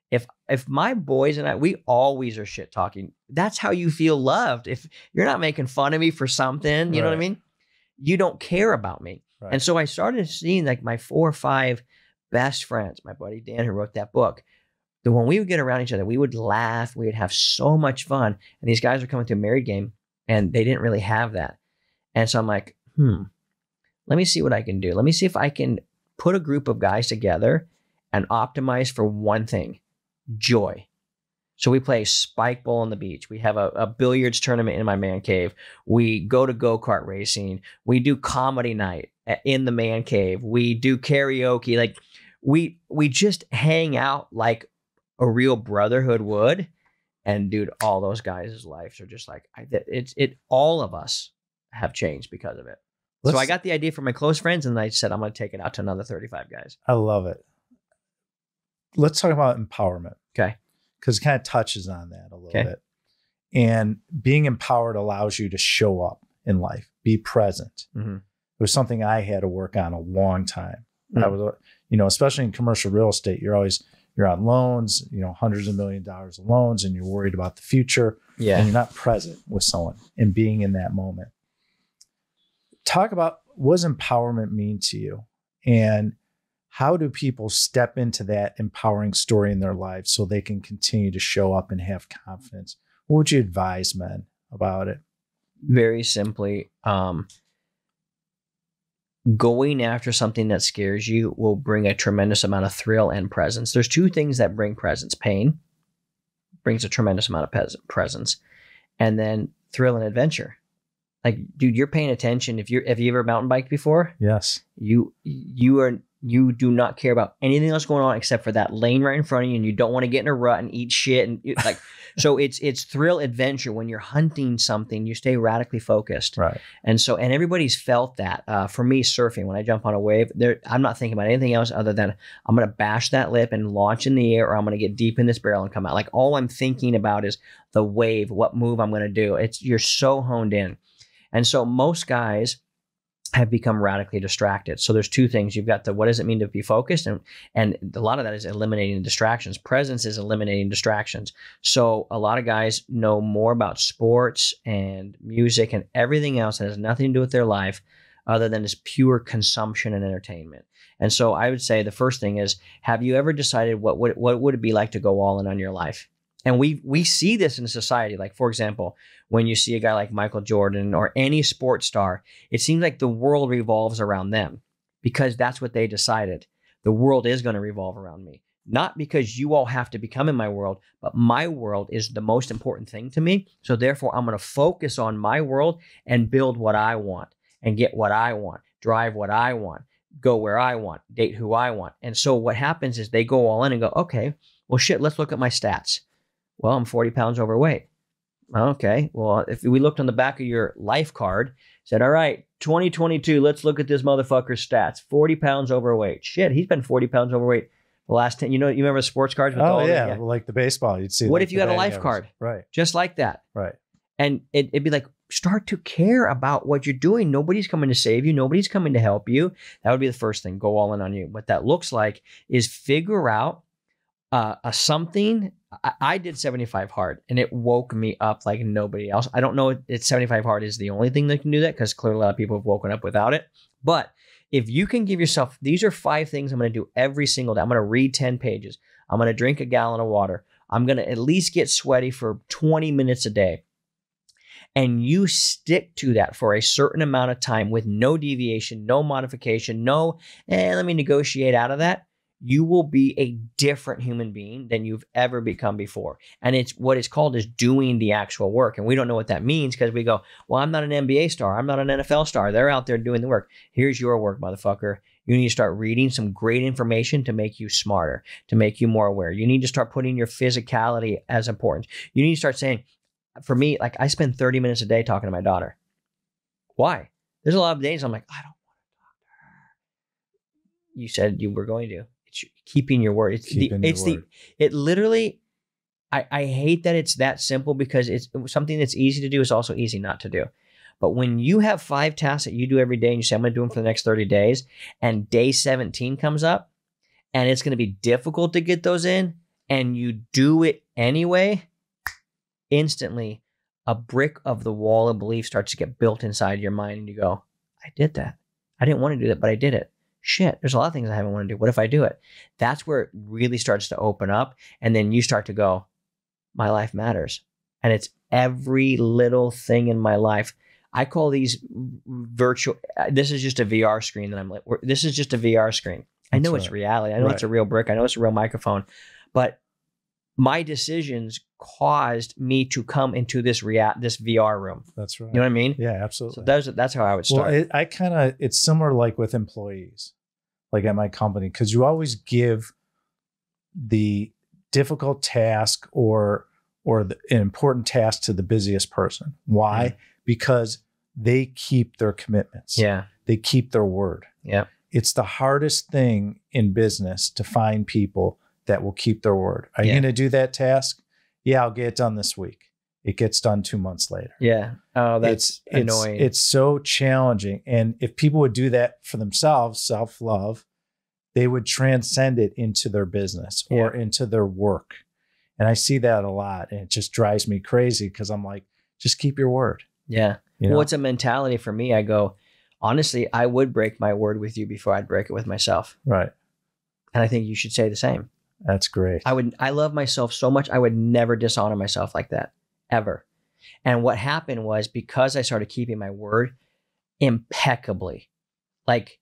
If my boys and I, we always are shit talking. That's how you feel loved. If you're not making fun of me for something, you know what I mean? You don't care about me. Right. And so I started seeing like my 4 or 5 best friends, my buddy Dan, who wrote that book, that when we would get around each other, we would laugh, we would have so much fun. And these guys were coming to a married game, and they didn't really have that. And so I'm like, let me see what I can do. Let me see if I can put a group of guys together and optimize for one thing: joy. So we play spike ball on the beach. We have a billiards tournament in my man cave. We go to go-kart racing. We do comedy night in the man cave. We do karaoke. Like we just hang out like a real brotherhood would. And dude, all those guys' lives are just like, all of us have changed because of it. So I got the idea from my close friends, and I said, I'm going to take it out to another 35 guys. I love it. Let's talk about empowerment. Okay. Because it kind of touches on that a little bit. And being empowered allows you to show up in life, be present. Mm-hmm. It was something I had to work on a long time. Mm-hmm. I was, especially in commercial real estate, you're on loans, hundreds of $millions of loans, and you're worried about the future. Yeah. And you're not present with someone and being in that moment. Talk about, what does empowerment mean to you? And how do people step into that empowering story in their lives so they can continue to show up and have confidence? What would you advise men about it? Very simply, going after something that scares you will bring a tremendous amount of thrill and presence. There's 2 things that bring presence. Pain brings a tremendous amount of presence, and then thrill and adventure. Like, dude, you're paying attention. Have you ever mountain biked before? Yes. You do not care about anything else going on except for that lane right in front of you, and you don't want to get in a rut and eat shit. And so it's thrill adventure. When you're hunting something, you stay radically focused. Right. And everybody's felt that. For me, surfing, when I jump on a wave, I'm not thinking about anything else other than I'm going to bash that lip and launch in the air, or I'm going to get deep in this barrel and come out. Like, all I'm thinking about is the wave, what move I'm going to do. You're so honed in. And so most guys have become radically distracted. So there's 2 things. You've got what does it mean to be focused? And a lot of that is eliminating distractions. Presence is eliminating distractions. So a lot of guys know more about sports and music and everything else that has nothing to do with their life other than just pure consumption and entertainment. And so I would say the first thing is, have you ever decided what would it be like to go all in on your life? And we see this in society. Like, for example, when you see a guy like Michael Jordan or any sports star, it seems like the world revolves around them because that's what they decided. The world is going to revolve around me. Not because you all have to become in my world, but my world is the most important thing to me. So therefore, I'm going to focus on my world and build what I want and get what I want, drive what I want, go where I want, date who I want. And so what happens is they go all in and go, okay, well, shit, let's look at my stats. Well, I'm 40 pounds overweight. Okay. Well, if we looked on the back of your life card, said, all right, 2022, let's look at this motherfucker's stats. 40 pounds overweight. Shit, he's been 40 pounds overweight for The last 10, you remember the sports cards? With Well, like the baseball, you'd see. What like if you had a life card? Right. Just like that. Right. And it'd be like, start to care about what you're doing. Nobody's coming to save you. Nobody's coming to help you. That would be the first thing. Go all in on you. What that looks like is figure out something. I did 75 hard and it woke me up like nobody else. I don't know if 75 hard is the only thing that can do that, because clearly a lot of people have woken up without it. But if you can give yourself, these are 5 things I'm going to do every single day. I'm going to read 10 pages. I'm going to drink a gallon of water. I'm going to at least get sweaty for 20 minutes a day. And you stick to that for a certain amount of time with no deviation, no modification, let me negotiate out of that. You will be a different human being than you've ever become before. And it's what it's called is doing the actual work. And we don't know what that means because we go, well, I'm not an NBA star. I'm not an NFL star. They're out there doing the work. Here's your work, motherfucker. You need to start reading some great information to make you smarter, to make you more aware. You need to start putting your physicality as important. You need to start saying, for me, like I spend 30 minutes a day talking to my daughter. Why? There's a lot of days I'm like, I don't want to talk to her. You said you were going to. It's keeping your word. It literally, I hate that it's that simple because it's something that's easy to do is also easy not to do. But when you have 5 tasks that you do every day and you say, I'm going to do them for the next 30 days and day 17 comes up and it's going to be difficult to get those in and you do it anyway, instantly a brick of the wall of belief starts to get built inside your mind and you go, I did that. I didn't want to do that, but I did it. Shit, there's a lot of things I haven't wanted to do. What if I do it? That's where it really starts to open up. And then you start to go, my life matters. And it's every little thing in my life. I call these virtual, this is just a VR screen that I'm like, this is just a VR screen. I know it's reality. I know it's a real brick. I know it's a real microphone, but my decisions caused me to come into this VR room. That's right. You know what I mean? Yeah, absolutely. So that's how I would start. Well, it's similar like with employees, like at my company, because you always give the difficult task or an important task to the busiest person. Why? Mm-hmm. Because they keep their commitments. Yeah. They keep their word. Yeah. It's the hardest thing in business to find people that will keep their word. Are you going to do that task? Yeah, I'll get it done this week. It gets done 2 months later. Yeah. Oh, that's annoying. It's so challenging. And if people would do that for themselves, self-love, they would transcend it into their business or into their work. And I see that a lot. And it just drives me crazy because I'm like, just keep your word. Yeah. Well, it's a mentality for me. I go, honestly, I would break my word with you before I'd break it with myself. Right. And I think you should say the same. That's great. I love myself so much. I would never dishonor myself like that, ever. And what happened was because I started keeping my word impeccably, like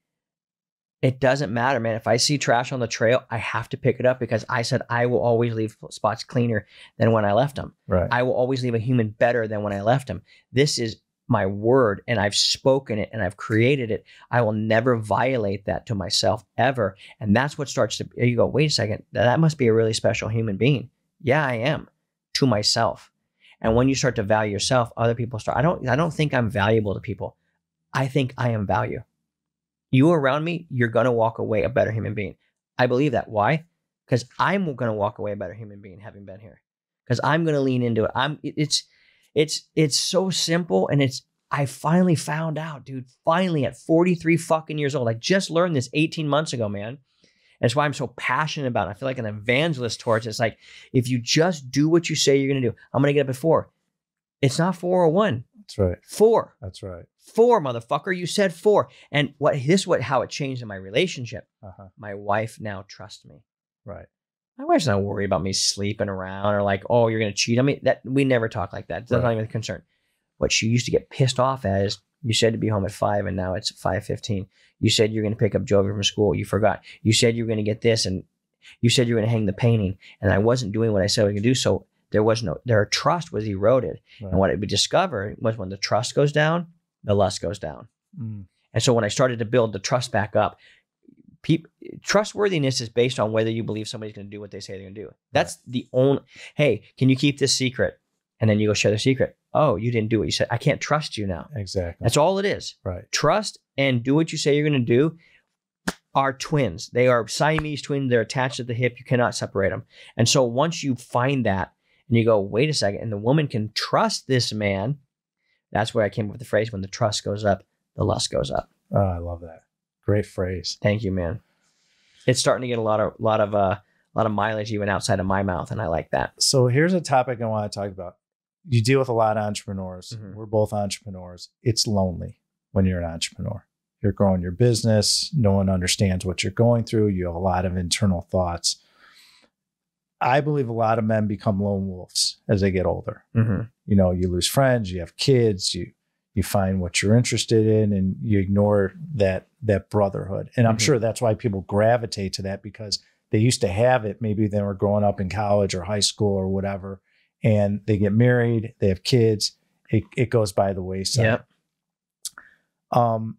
it doesn't matter, man. If I see trash on the trail, I have to pick it up because I said I will always leave spots cleaner than when I left them. Right. I will always leave a human better than when I left them. This is my word and I've spoken it and I've created it. I will never violate that to myself ever. And that's what starts to, you go, wait a second, that must be a really special human being. Yeah, I am, to myself. And when you start to value yourself, other people start, I don't think I'm valuable to people. I think I am value. You around me, you're going to walk away a better human being. I believe that. Why? Because I'm going to walk away a better human being having been here. Because I'm going to lean into it. It's so simple. And I finally found out, dude, finally at 43 fucking years old. I just learned this 18 months ago, man. And that's why I'm so passionate about it. I feel like an evangelist towards it. It's like, if you just do what you say you're going to do, I'm going to get up at 4. It's not 4 or 1. That's right. 4. That's right. 4, motherfucker. You said 4. And how it changed in my relationship. My wife now trusts me. Right. My wife's not worried about me sleeping around or like, oh, you're going to cheat on me. That we never talk like that. That's not even a concern. What she used to get pissed off at is, you said to be home at 5 and now it's 5:15. You said you're going to pick up Jovi from school. You forgot. You said you were going to get this and you said you were going to hang the painting and I wasn't doing what I said I was going to do. So their trust was eroded. Right. And what we discovered was when the trust goes down, the lust goes down. Mm. And so when I started to build the trust back up, trustworthiness is based on whether you believe somebody's going to do what they say they're going to do. That's the only, hey, can you keep this secret? And then you go share the secret. Oh, you didn't do what you said. I can't trust you now. Exactly. That's all it is. Right. Trust and do what you say you're going to do. are twins. They are Siamese twins. They're attached at the hip. You cannot separate them. And so once you find that and you go, wait a second, and the woman can trust this man, that's where I came up with the phrase, when the trust goes up, the lust goes up. Oh, I love that. Great phrase. Thank you, man. It's starting to get a lot of mileage even outside of my mouth, and I like that. So here's a topic I want to talk about. You deal with a lot of entrepreneurs. Mhm. We're both entrepreneurs. It's lonely when you're an entrepreneur. You're growing your business. No one understands what you're going through. You have a lot of internal thoughts. I believe a lot of men become lone wolves as they get older. Mhm. You know, you lose friends, you have kids, you find what you're interested in, and you ignore that brotherhood. And I'm Mhm. sure that's why people gravitate to that, because they used to have it. Maybe they were growing up in college or high school or whatever, and they get married, they have kids, it goes by the wayside. Yep.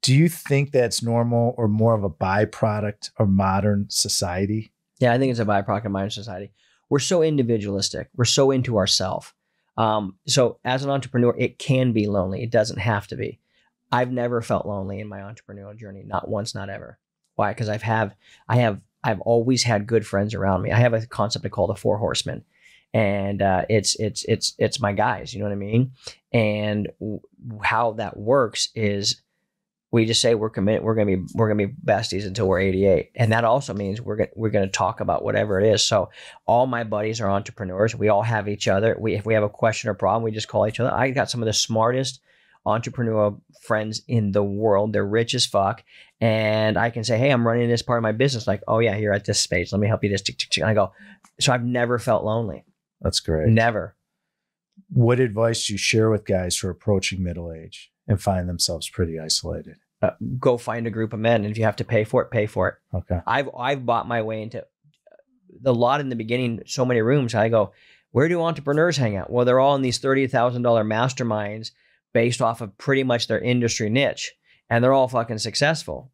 Do you think that's normal or more of a byproduct of modern society? Yeah, I think it's a byproduct of modern society. We're so individualistic. We're so into ourselves. So as an entrepreneur, it can be lonely. It doesn't have to be. I've never felt lonely in my entrepreneurial journey. Not once, not ever. Why? Because I've always had good friends around me. I have a concept I call the 4 horsemen, and it's my guys. You know what I mean? And how that works is, we just say we're committed. We're gonna be besties until we're 88, and that also means we're gonna talk about whatever it is. So all my buddies are entrepreneurs. We all have each other. If we have a question or problem, we just call each other. I got some of the smartest entrepreneurial friends in the world. They're rich as fuck, and I can say, "Hey, I'm running this part of my business." Like, "Oh yeah, you're at this space. Let me help you." This, tick, tick, tick. And I go. So I've never felt lonely. That's great. Never. What advice do you share with guys who are approaching middle age and find themselves pretty isolated? Go find a group of men. And if you have to pay for it, pay for it. Okay. I've bought my way into the lot in the beginning, so many rooms. I go, where do entrepreneurs hang out? Well, they're all in these $30,000 masterminds based off of pretty much their industry niche. And they're all fucking successful.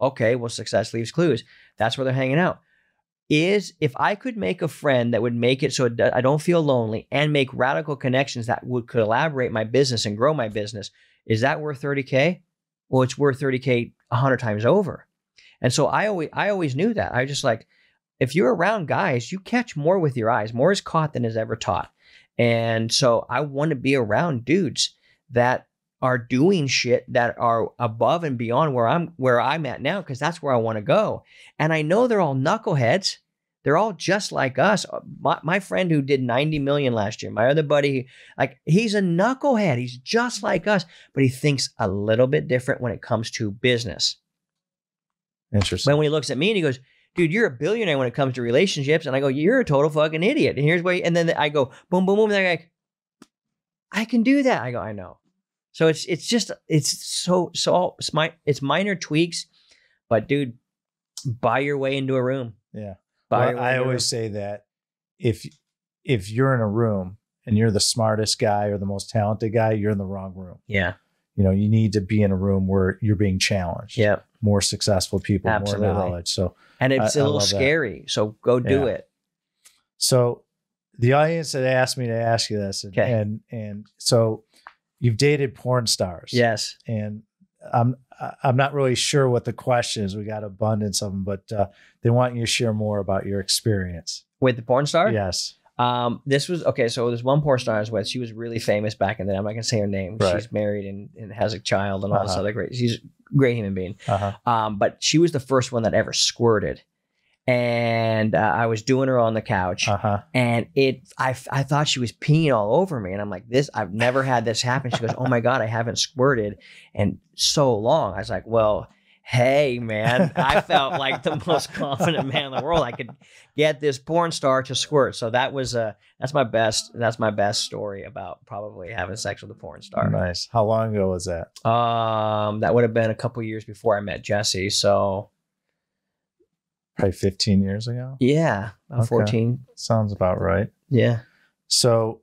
Okay, well, success leaves clues. That's where they're hanging out. If I could make a friend that would make it so I don't feel lonely and make radical connections that could elaborate my business and grow my business, is that worth $30K? Well, it's worth $30K 100 times over. And so I always knew that. I just like, if you're around guys, you catch more with your eyes. More is caught than is ever taught. And so I want to be around dudes that are doing shit that are above and beyond where I'm at now, because that's where I want to go. And I know they're all knuckleheads. They're all just like us. My friend who did 90 million last year, my other buddy, like, he's a knucklehead. He's just like us, but he thinks a little bit different when it comes to business. Interesting. When he looks at me and he goes, dude, you're a billionaire when it comes to relationships. And I go, you're a total fucking idiot. And here's why. And then I go, boom, boom, boom. And they're like, I can do that. I go, I know. So it's minor tweaks, but dude, buy your way into a room. Yeah. Well, I always say that if you're in a room and you're the smartest guy or the most talented guy, you're in the wrong room. Yeah. You know, you need to be in a room where you're being challenged. Yeah. More successful people, Absolutely. more knowledge. So, and it's a little scary. So go do it. So the audience had asked me to ask you this. And so you've dated porn stars. Yes. And I'm not really sure what the question is. We got abundance of them, but they want you to share more about your experience. With the porn star? Yes. This was, okay, so there's one porn star I was with. She was really famous back in the day. I'm not going to say her name. Right. She's married and has a child and all this other great. She's a great human being. But she was the first one that ever squirted. And I was doing her on the couch, and I thought she was peeing all over me, and I'm like, I've never had this happen. She goes, oh my God, I haven't squirted in so long. I was like, well, hey man, I felt like the most confident man in the world. I could get this porn star to squirt. So that's my best story about probably having sex with a porn star. Nice. How long ago was that? That would have been a couple years before I met Jesse. So probably 15 years ago. Yeah. 14. Sounds about right. Yeah. So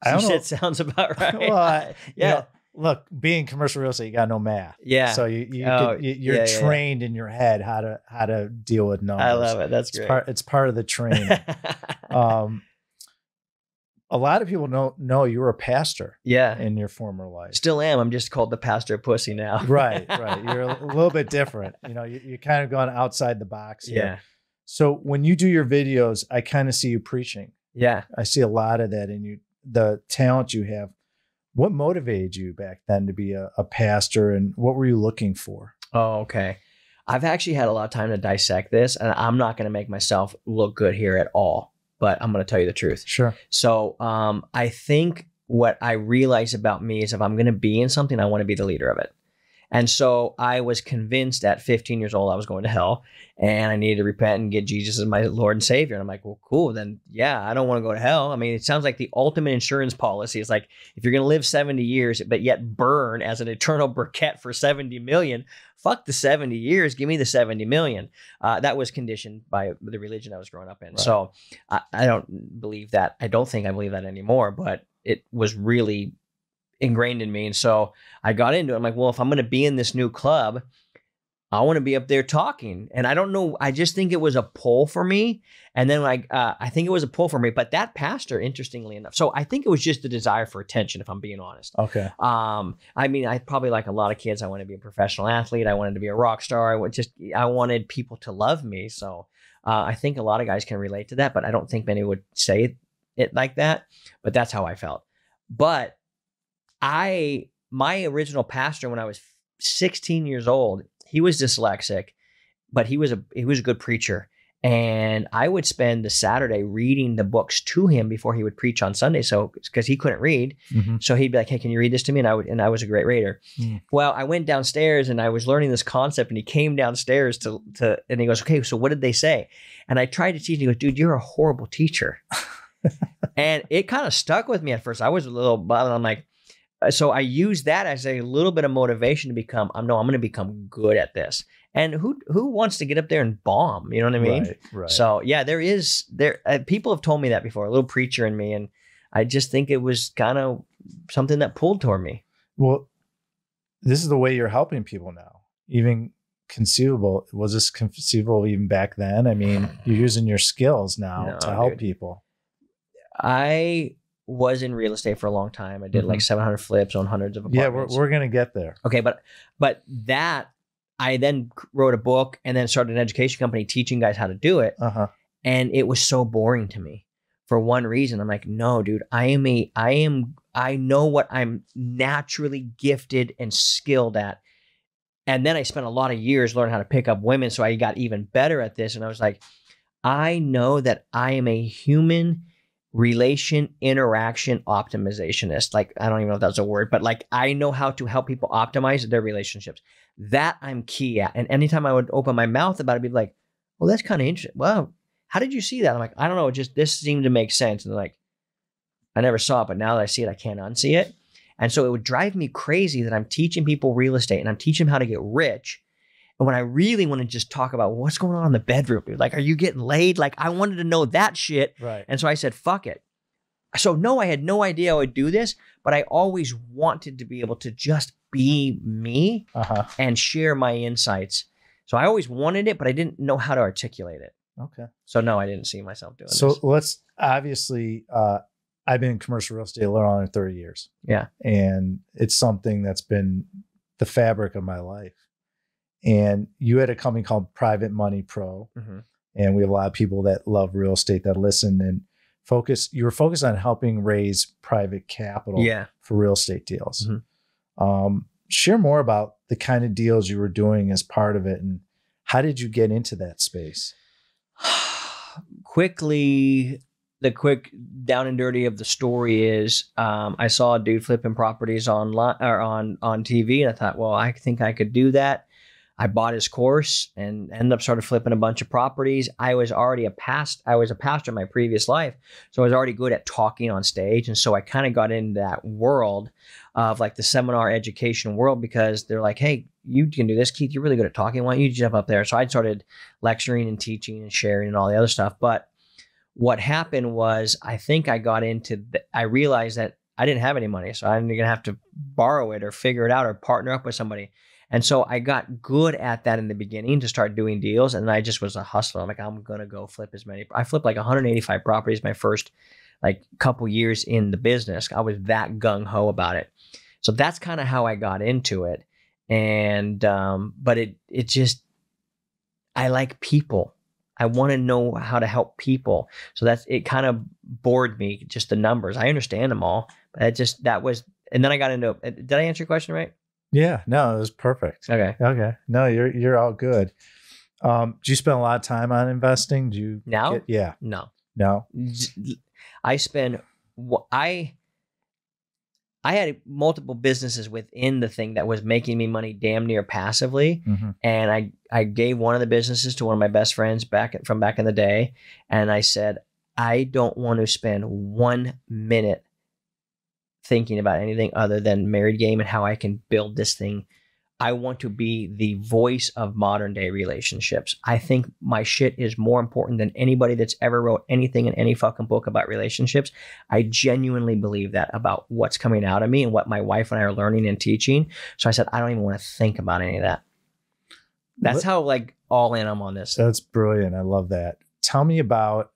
I don't know. It sounds about right. Well, yeah. You know, look, being commercial real estate, you got no math. Yeah. So you're trained in your head how to deal with numbers. I love it. That's great. It's part of the training. a lot of people don't know you were a pastor Yeah. in your former life. Still am. I'm just called the pastor of pussy now. Right. You're a little bit different. You're kind of going outside the box here. Yeah. So when you do your videos, I kind of see you preaching. Yeah. I see a lot of that in you, the talent you have. What motivated you back then to be a pastor, and what were you looking for? Oh, okay. I've actually had a lot of time to dissect this, and I'm not going to make myself look good here at all, but I'm going to tell you the truth. Sure. So I think what I realize about me is if I'm going to be in something, I want to be the leader of it. And so I was convinced at 15 years old I was going to hell and I needed to repent and get Jesus as my Lord and Savior. And I'm like, well, cool. Then, yeah, I don't want to go to hell. I mean, it sounds like the ultimate insurance policy is like, if you're going to live 70 years, but yet burn as an eternal briquette for 70 million, fuck the 70 years. Give me the 70 million. That was conditioned by the religion I was growing up in. Right. So I don't believe that. I don't think I believe that anymore, but it was really ingrained in me. And so I got into it. I'm like, well, if I'm going to be in this new club, I want to be up there talking. And I don't know. I just think it was a pull for me. And then I think it was a pull for me, but that pastor, interestingly enough. So I think it was just the desire for attention, if I'm being honest. Okay. I mean, I probably like a lot of kids, I want to be a professional athlete. I wanted to be a rock star. I wanted people to love me. So I think a lot of guys can relate to that, but I don't think many would say it like that, but that's how I felt. But my original pastor, when I was 16 years old, he was dyslexic, but he was a good preacher. And I would spend the Saturday reading the books to him before he would preach on Sunday. So, because he couldn't read. Mm-hmm. So he'd be like, hey, can you read this to me? And I was a great reader. Mm. Well, I went downstairs and I was learning this concept, and he came downstairs and he goes, okay, so what did they say? And I tried to teach, and he goes, dude, you're a horrible teacher. And it kind of stuck with me at first. I was a little, but I'm like, so I used that as a little bit of motivation to become, I'm going to become good at this. And who wants to get up there and bomb? You know what I mean? Right. So yeah, people have told me that before, a little preacher in me. And I just think it was kind of something that pulled toward me. Well, this is the way you're helping people now. Even conceivable. Was this conceivable even back then? I mean, you're using your skills now to help people. I was in real estate for a long time. I did like 700 flips on hundreds of apartments. Yeah, we're going to get there. Okay, but that, I then wrote a book and then started an education company teaching guys how to do it. Uh-huh. And it was so boring to me for one reason. I'm like, no, dude, I know what I'm naturally gifted and skilled at. And then I spent a lot of years learning how to pick up women. So I got even better at this. And I was like, I know that I am a human relation interaction optimizationist. Like, I don't even know if that's a word, but like, I know how to help people optimize their relationships. That I'm key at. And anytime I would open my mouth about it, be like, well, that's kind of interesting. Well, how did you see that? I'm like, I don't know. This seemed to make sense. And they're like, I never saw it, but now that I see it, I can't unsee it. And so it would drive me crazy that I'm teaching people real estate and I'm teaching them how to get rich. And when I really want to just talk about what's going on in the bedroom, dude, like, are you getting laid? Like, I wanted to know that shit. Right. And so I said, fuck it. So no, I had no idea I would do this, but I always wanted to be able to just be me and share my insights. So I always wanted it, but I didn't know how to articulate it. Okay. So no, I didn't see myself doing this. So let's obviously, I've been in commercial real estate a little under 30 years. Yeah. And it's something that's been the fabric of my life. And you had a company called Private Money Pro. Mm-hmm. And we have a lot of people that love real estate that listen and you were focused on helping raise private capital for real estate deals. Mm-hmm. Share more about the kind of deals you were doing as part of it. And how did you get into that space? Quickly, the quick down and dirty of the story is I saw a dude flipping properties online or on TV. And I thought, well, I think I could do that. I bought his course and ended up started flipping a bunch of properties. I was already a pastor in my previous life. So I was already good at talking on stage. And so I kind of got into that world of like the seminar education world because they're like, hey, you can do this, Keith. You're really good at talking. Why don't you jump up there? So I started lecturing and teaching and sharing and all the other stuff. But what happened was I think I got into I realized that I didn't have any money. So I'm going to have to borrow it or figure it out or partner up with somebody. And so I got good at that in the beginning to start doing deals. And I just was a hustler. I'm like, I'm going to go flip as many. I flipped like 185 properties my first like a couple years in the business. I was that gung ho about it. So that's kind of how I got into it. And, but it just, I like people. I want to know how to help people. So it kind of bored me, just the numbers. I understand them all, but and then I got into, did I answer your question right? Yeah, no, it was perfect. Okay. No, you're all good. Do you spend a lot of time on investing? Do you now? Yeah. No. I spend, I had multiple businesses within the thing that was making me money damn near passively. Mm-hmm. And I gave one of the businesses to one of my best friends from back in the day. And I said, I don't want to spend 1 minute thinking about anything other than married game and how I can build this thing. I want to be the voice of modern day relationships. I think my shit is more important than anybody that's ever wrote anything in any fucking book about relationships. I genuinely believe that about what's coming out of me and what my wife and I are learning and teaching. So I said, I don't even want to think about any of that. That's how like all in I'm on this. That's brilliant. I love that. Tell me about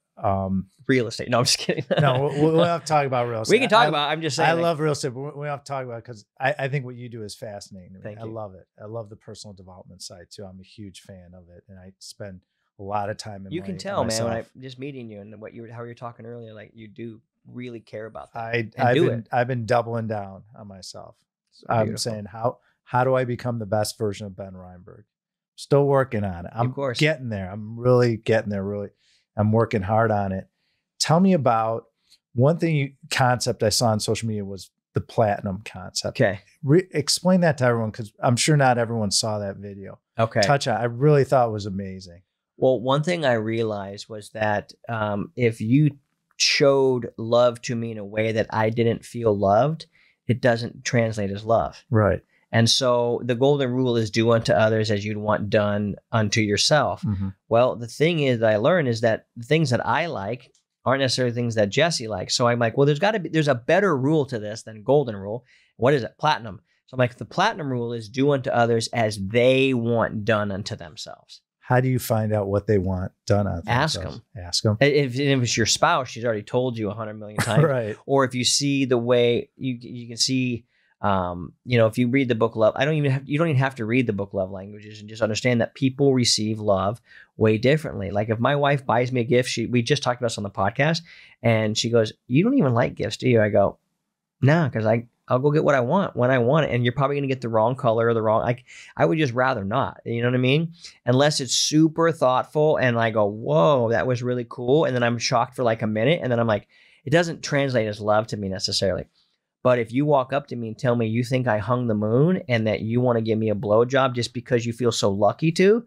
real estate. No, I'm just kidding. No, we'll have to talk about real estate. We can talk about. I'm just saying. I love real estate, but we have to talk about it because I think what you do is fascinating. Thank you. I love it. I love the personal development side too. I'm a huge fan of it, and I spend a lot of time in. You can tell, man, when I just meeting you and how you were talking earlier, like you do really care about that. I've been doubling down on myself. So I'm saying how do I become the best version of Ben Reinberg? Still working on it. I'm getting there. I'm really getting there. Really, I'm working hard on it. Tell me about one concept I saw on social media was the platinum concept. Okay. Explain that to everyone because I'm sure not everyone saw that video. Okay. Touch on it. I really thought it was amazing. Well, one thing I realized was that if you showed love to me in a way that I didn't feel loved, it doesn't translate as love. Right. And so the golden rule is do unto others as you'd want done unto yourself. Mm-hmm. Well, the thing is that I learned is that the things that I like aren't necessarily things that Jesse likes. So I'm like, well, there's a better rule to this than golden rule. What is it? Platinum. So I'm like, the platinum rule is do unto others as they want done unto themselves. How do you find out what they want done on Ask themselves? them. Ask them. If it's your spouse, she's already told you 100 million times. Right. Or if you see the way you can see, if you read the book Love, you don't even have to read the book Love Languages and just understand that people receive love way differently. Like if my wife buys me a gift, we just talked about this on the podcast and she goes, you don't even like gifts, do you? I go, no, because I'll go get what I want when I want it. And you're probably going to get the wrong color or the wrong, I would just rather not, you know what I mean? Unless it's super thoughtful and I go, whoa, that was really cool. And then I'm shocked for like a minute. And then I'm like, it doesn't translate as love to me necessarily. But if you walk up to me and tell me you think I hung the moon and that you want to give me a blowjob just because you feel so lucky to,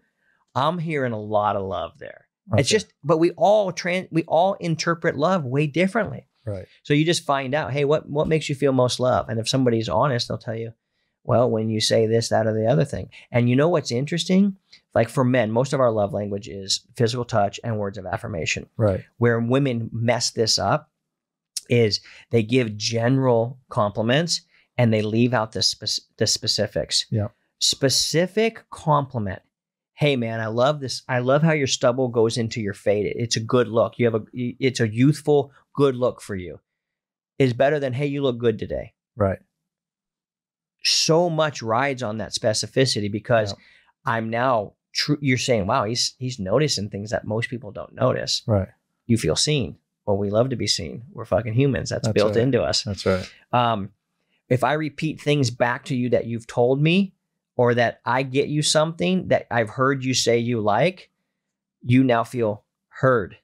I'm hearing a lot of love there. Okay. It's just, but we all interpret love way differently. Right. So you just find out, hey, what makes you feel most love? And if somebody's honest, they'll tell you, well, when you say this, that, or the other thing. And you know what's interesting? Like for men, most of our love language is physical touch and words of affirmation. Right. Where women mess this up is they give general compliments and they leave out the specifics. Yeah. Specific compliment. Hey man, I love this. I love how your stubble goes into your fade. It's a good look. It's a youthful good look for you. Is better than, hey, you look good today. Right. So much rides on that specificity because I'm now you're saying, wow, he's noticing things that most people don't notice. Right. You feel seen. Well, we love to be seen. We're fucking humans. That's built into us. That's right. If I repeat things back to you that you've told me, or that I get you something that I've heard you say you like, you now feel heard.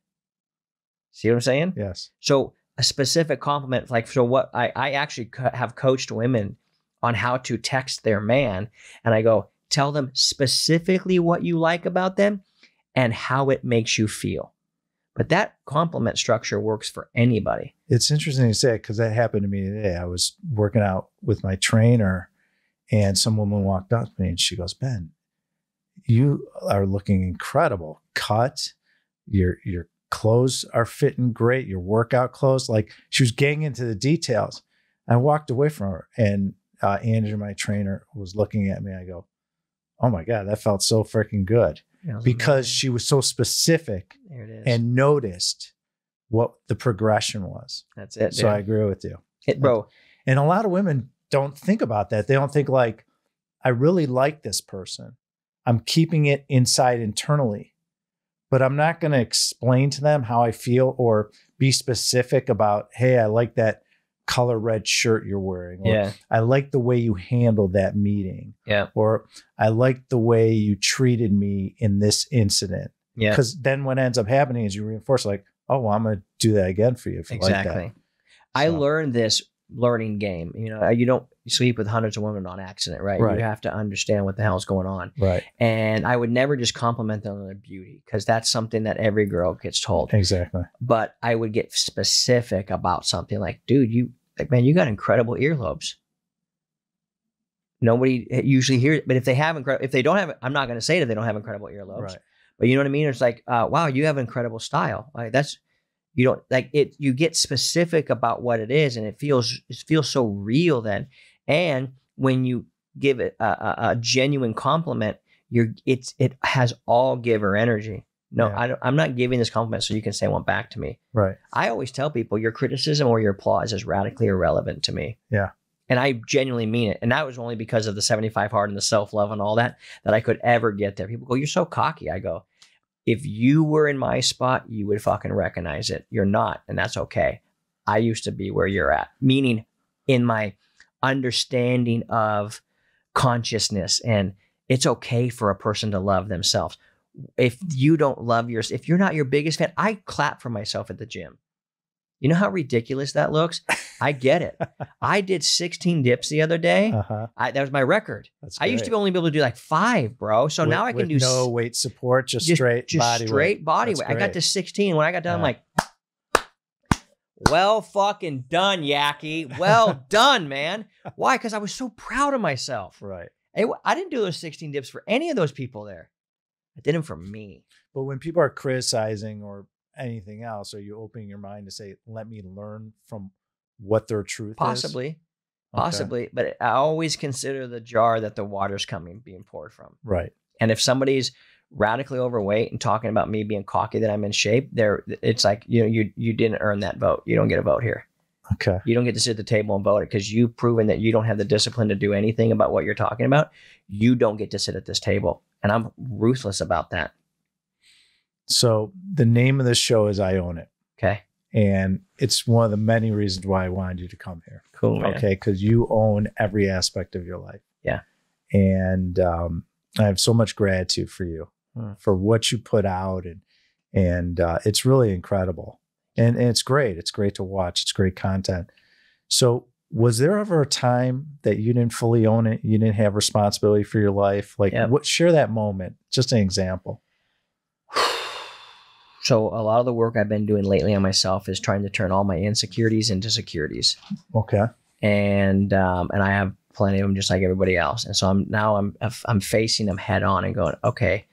See what I'm saying? Yes. So a specific compliment, like, so what I actually have coached women on how to text their man. And I go, tell them specifically what you like about them and how it makes you feel. But that compliment structure works for anybody. It's interesting you say it because that happened to me today. I was working out with my trainer and some woman walked up to me and she goes, Ben, you are looking incredible. Cut, your clothes are fitting great. Your workout clothes, like she was getting into the details. I walked away from her and Andrew, my trainer, was looking at me. I go, oh my God, that felt so freaking good. Because she was so specific and noticed what the progression was. That's it. So dude. I agree with you. Bro. And a lot of women don't think about that. They don't think like, I really like this person. I'm keeping it inside internally, but I'm not going to explain to them how I feel or be specific about, hey, I like that color red shirt you're wearing. Or, Yeah. I like the way you handled that meeting. Yeah. Or I like the way you treated me in this incident. Yeah. Because then what ends up happening is you reinforce like, oh, well, I'm going to do that again for you if you like that. I learned this learning game. You know, you don't sleep with hundreds of women on accident, right? Right. You have to understand what the hell's going on. Right. And I would never just compliment them on their beauty, because that's something that every girl gets told. Exactly. But I would get specific about something like, dude, man, you got incredible earlobes. Nobody usually hears it, but if they don't have, I'm not going to say that they don't have incredible earlobes, Right. but you know what I mean? It's like, wow, you have incredible style. Like you don't like it. You get specific about what it is, and it feels so real then. And when you give it a genuine compliment, it has all giver energy. No, Yeah. I'm not giving this compliment so you can say one back to me. Right. I always tell people your criticism or your applause is radically irrelevant to me. Yeah. And I genuinely mean it. And that was only because of the 75 hard and the self-love and all that I could ever get there. People go, you're so cocky. I go, if you were in my spot, you would fucking recognize it. You're not, and that's okay. I used to be where you're at, meaning in my understanding of consciousness, and it's okay for a person to love themselves. If you don't love yourself, if you're not your biggest fan, I clap for myself at the gym. You know how ridiculous that looks? I get it. I did 16 dips the other day. Uh-huh. That was my record. That's I used to great. only be able to do like 5, bro. So now I can with do no weight support, just straight body weight. That's I got great. to 16. When I got done, I'm like, well fucking done, Yackey. Well done, man. Why? Because I was so proud of myself. Right. I didn't do those 16 dips for any of those people there. I did them for me. But when people are criticizing or anything else, are you opening your mind to say, let me learn from what their truth is? Possibly. But I always consider the jar that the water's being poured from. Right. And if somebody's radically overweight and talking about me being cocky that I'm in shape, it's like, you didn't earn that vote. You don't get a vote here. Okay. You don't get to sit at the table and vote it because you've proven that you don't have the discipline to do anything about what you're talking about. You don't get to sit at this table. And I'm ruthless about that. So the name of this show is I Own It. Okay. And it's one of the many reasons why I wanted you to come here. Cool, man. Okay. Because you own every aspect of your life. Yeah. And I have so much gratitude for you, for what you put out. And it's really incredible. And it's great. It's great to watch. It's great content. So was there ever a time that you didn't fully own it? You didn't have responsibility for your life? Like, share that moment. Just an example. So a lot of the work I've been doing lately on myself is trying to turn all my insecurities into securities. Okay. And I have plenty of them just like everybody else. And so I'm facing them head on and going, okay,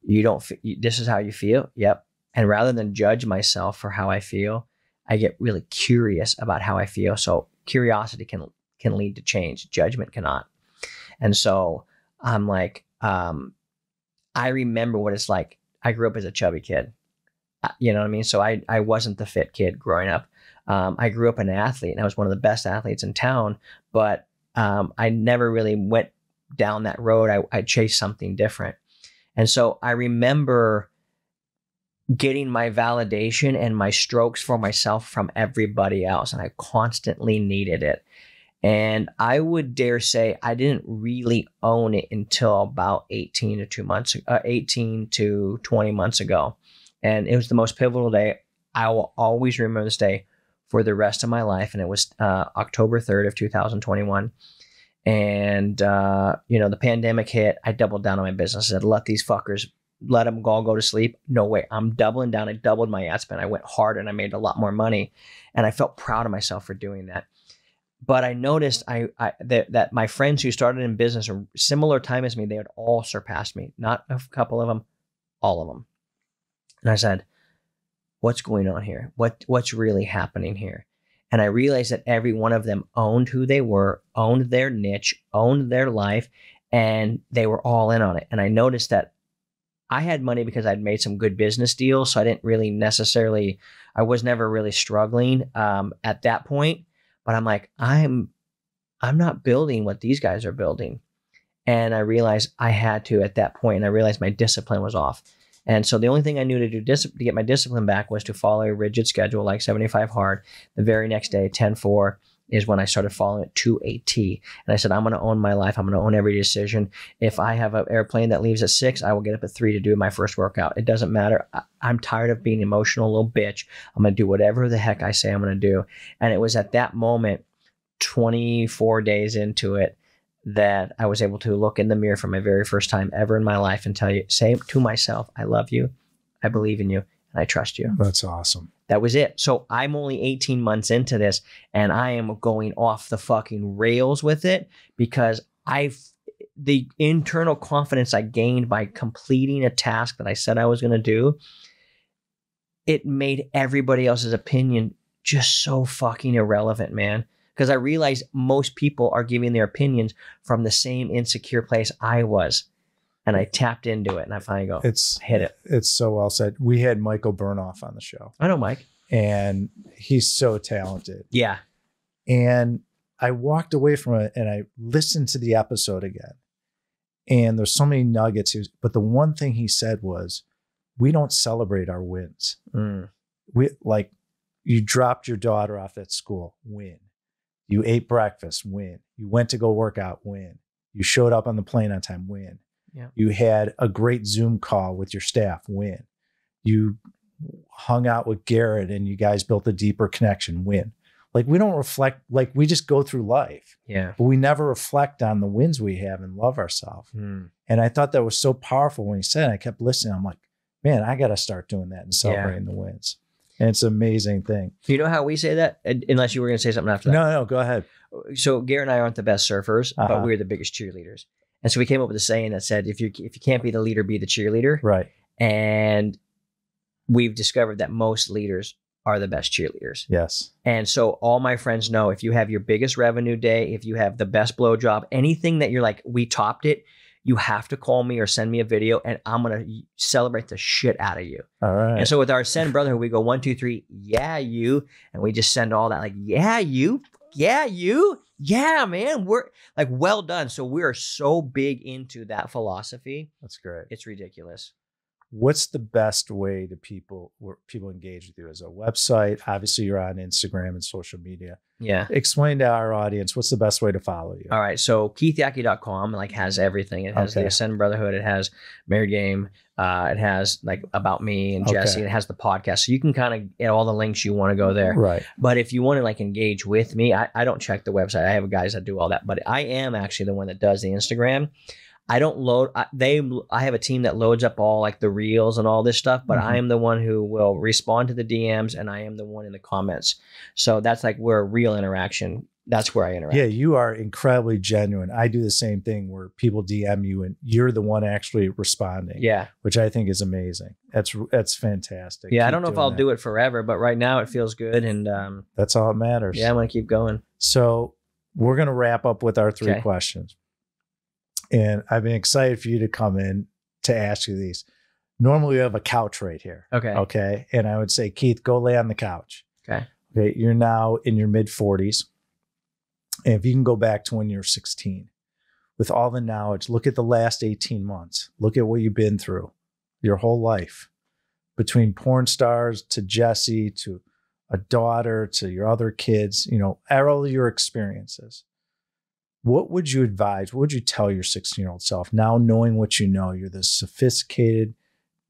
this is how you feel. Yep. And rather than judge myself for how I feel, I get really curious about how I feel. So curiosity can lead to change. Judgment cannot. And so I'm like, I remember what it's like. I grew up as a chubby kid. You know what I mean? So I wasn't the fit kid growing up. I grew up an athlete and I was one of the best athletes in town, but I never really went down that road. I chased something different. And so I remember getting my validation and my strokes for myself from everybody else. And I constantly needed it. And I would dare say I didn't really own it until about 18 to 20 months ago. And it was the most pivotal day. I will always remember this day for the rest of my life. And it was October 3rd of 2021. And, the pandemic hit. I doubled down on my business. I said, let them all go to sleep. No way. I'm doubling down. I doubled my ad spend. I went hard and I made a lot more money. And I felt proud of myself for doing that. But I noticed that my friends who started in business or similar time as me, they had all surpassed me. Not a couple of them, all of them. And I said, what's going on here? What's really happening here? And I realized that every one of them owned who they were, owned their niche, owned their life, and they were all in on it. And I noticed that I had money because I'd made some good business deals. So I didn't really necessarily, I was never really struggling at that point. But I'm like, I'm not building what these guys are building. And I realized I had to at that point, and I realized my discipline was off. And so the only thing I knew to do to get my discipline back was to follow a rigid schedule, like 75 hard. The very next day, 10-4, is when I started following it to a T. And I said, I'm going to own my life. I'm going to own every decision. If I have an airplane that leaves at 6, I will get up at 3 to do my first workout. It doesn't matter. I'm tired of being an emotional little bitch. I'm going to do whatever the heck I say I'm going to do. And it was at that moment, 24 days into it, that I was able to look in the mirror for my very first time ever in my life and say to myself, I love you, I believe in you, and I trust you. That's awesome. That was it. So I'm only 18 months into this, and I am going off the fucking rails with it because the internal confidence I gained by completing a task that I said I was going to do, it made everybody else's opinion just so fucking irrelevant, man. Because I realized most people are giving their opinions from the same insecure place I was. And I tapped into it, and I finally hit it. It's so well said. We had Michael Burnoff on the show. I know Mike. And he's so talented. Yeah. And I walked away from it, and I listened to the episode again. And there's so many nuggets. But the one thing he said was, we don't celebrate our wins. You dropped your daughter off at school, win. You ate breakfast, win. You went to go work out, win. You showed up on the plane on time, win. Yeah. You had a great Zoom call with your staff, win. You hung out with Garrett and you guys built a deeper connection, win. Like, we don't reflect, like, we just go through life. Yeah. But we never reflect on the wins we have and love ourselves. And I thought that was so powerful when he said it. I kept listening. I'm like, man, I got to start doing that and celebrating the wins. And it's an amazing thing. You know how we say that? Unless you were going to say something after that. No, go ahead. So Garrett and I aren't the best surfers, but we're the biggest cheerleaders. And so we came up with a saying that said, if you can't be the leader, be the cheerleader. Right. And we've discovered that most leaders are the best cheerleaders. Yes. And so all my friends know, if you have your biggest revenue day, if you have the best blow job, anything that you're like, we topped it, you have to call me or send me a video, and I'm going to celebrate the shit out of you. All right. And so with our Send Brotherhood, we go 1, 2, 3, yeah, you. And we just send all that, like, yeah, you. Yeah, you. Yeah, man. We're like, well done. So we are so big into that philosophy. That's great. It's ridiculous. What's the best way to people engage with you? As a website? Obviously, you're on Instagram and social media. Yeah. Explain to our audience, what's the best way to follow you? All right. So KeithYackey.com has everything. It has the Ascend Brotherhood. It has Married Game. It has like About Me and Jesse. And it has the podcast. So you can kind of get all the links you want to go there. Right. But if you want to like engage with me, I don't check the website. I have guys that do all that. But I am actually the one that does the Instagram. I don't load. I have a team that loads up all like the reels and all this stuff, but I am the one who will respond to the DMs, and I am the one in the comments. So that's like where real interaction. That's where I interact. Yeah, you are incredibly genuine. I do the same thing where people DM you and you're the one actually responding. Yeah, which I think is amazing. That's fantastic. Yeah, I don't know if I'll do it forever, but right now it feels good, and that's all that matters. Yeah, I'm gonna keep going. So we're gonna wrap up with our 3 questions. And I've been excited for you to come in to ask you these. Normally we have a couch right here. Okay. Okay. And I would say, Keith, go lay on the couch. Okay. Okay. You're now in your mid 40s. And if you can go back to when you're 16, with all the knowledge, look at the last 18 months. Look at what you've been through your whole life, between porn stars to Jesse, to a daughter, to your other kids, all your experiences. What would you advise? What would you tell your 16-year-old self now, knowing what you know? You're this sophisticated,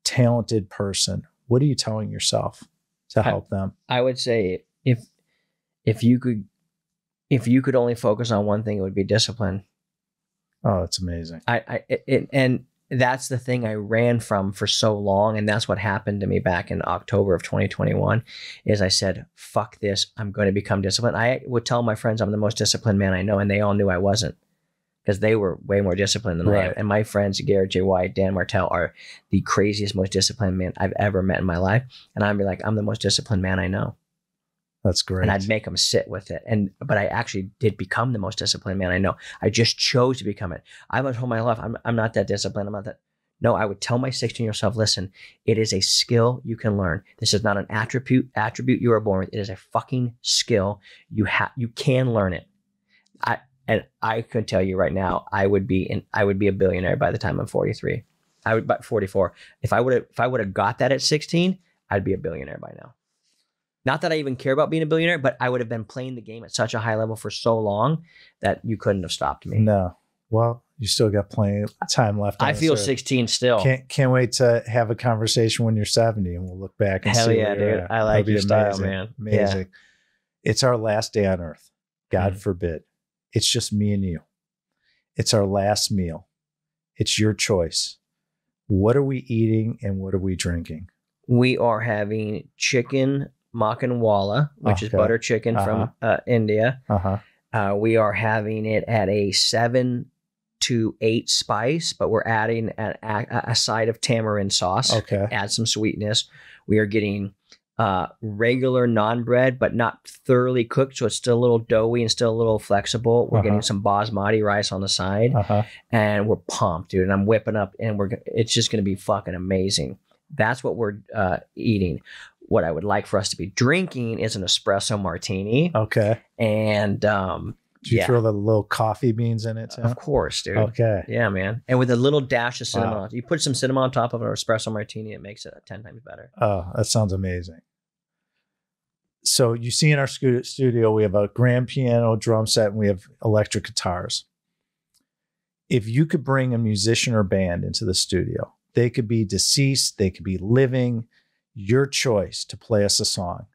talented person. What are you telling yourself to help them? I would say if you could only focus on one thing, it would be discipline. Oh, that's amazing. And that's the thing I ran from for so long. And that's what happened to me back in October of 2021 is I said, fuck this. I'm going to become disciplined. I would tell my friends I'm the most disciplined man I know. And they all knew I wasn't, because they were way more disciplined than I am. And my friends, Garrett J. White, Dan Martell, are the craziest, most disciplined man I've ever met in my life. And I'd be like, I'm the most disciplined man I know. That's great. And I'd make them sit with it. But I actually did become the most disciplined man I know. I just chose to become it. I've told my life, I'm not that disciplined. I'm not that. No, I would tell my 16-year-old self, listen, it is a skill you can learn. This is not an attribute you are born with. It is a fucking skill. You can learn it. I could tell you right now, I would be a billionaire by the time I'm 43. I would by 44. If I would have got that at 16, I'd be a billionaire by now. Not that I even care about being a billionaire, but I would have been playing the game at such a high level for so long that you couldn't have stopped me. No. Well, you still got plenty of time left. I feel 16 still. Can't wait to have a conversation when you're 70 and we'll look back and Hell see. Yeah, dude. I like your style, man. Amazing. Yeah. It's our last day on earth. God forbid. It's just me and you. It's our last meal. It's your choice. What are we eating and what are we drinking? We are having chicken makanwala, which is butter chicken from India. We are having it at a 7 to 8 spice, but we're adding a side of tamarind sauce. Add some sweetness. We are getting regular naan bread, but not thoroughly cooked, so it's still a little doughy and still a little flexible. We're getting some basmati rice on the side, and we're pumped, dude. And I'm whipping up, and it's just going to be fucking amazing. That's what we're eating. What I would like for us to be drinking is an espresso martini. And do you throw the little coffee beans in it too? Of course, dude. Yeah, man. And with a little dash of cinnamon. Wow. You put some cinnamon on top of an espresso martini, it makes it 10 times better. Oh, that sounds amazing. So you see in our studio, we have a grand piano, drum set, and we have electric guitars. If you could bring a musician or band into the studio, they could be deceased, they could be living, your choice to play us a song.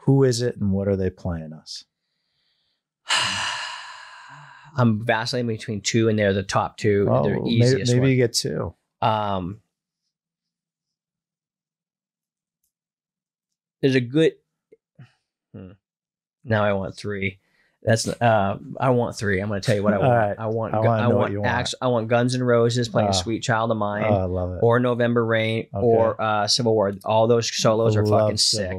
Who is it and what are they playing us? I'm vacillating between two, and they're the top two. Oh, they're easiest. Maybe you get two. There's a good. Now I want three. That's I want three. I'm going to tell you what I want. Right. I want Guns N' Roses playing "Sweet Child of Mine." Oh, I love it. Or "November Rain" or "Civil War." All those solos are fucking sick.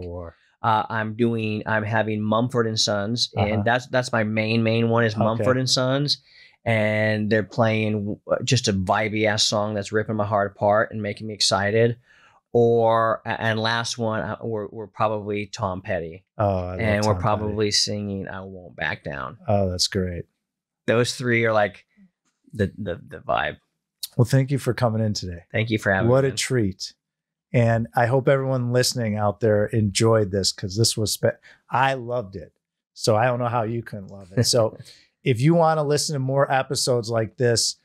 I'm having Mumford & Sons, and that's my main one is Mumford & Sons, and they're playing just a vibey ass song that's ripping my heart apart and making me excited. And last one, we're probably Tom Petty. Oh, and we're probably singing "I Won't Back Down." Oh, that's great. Those three are like the vibe. Well, thank you for coming in today. Thank you for having me. What a treat. And I hope everyone listening out there enjoyed this, because this was, I loved it. So I don't know how you couldn't love it. So if you want to listen to more episodes like this,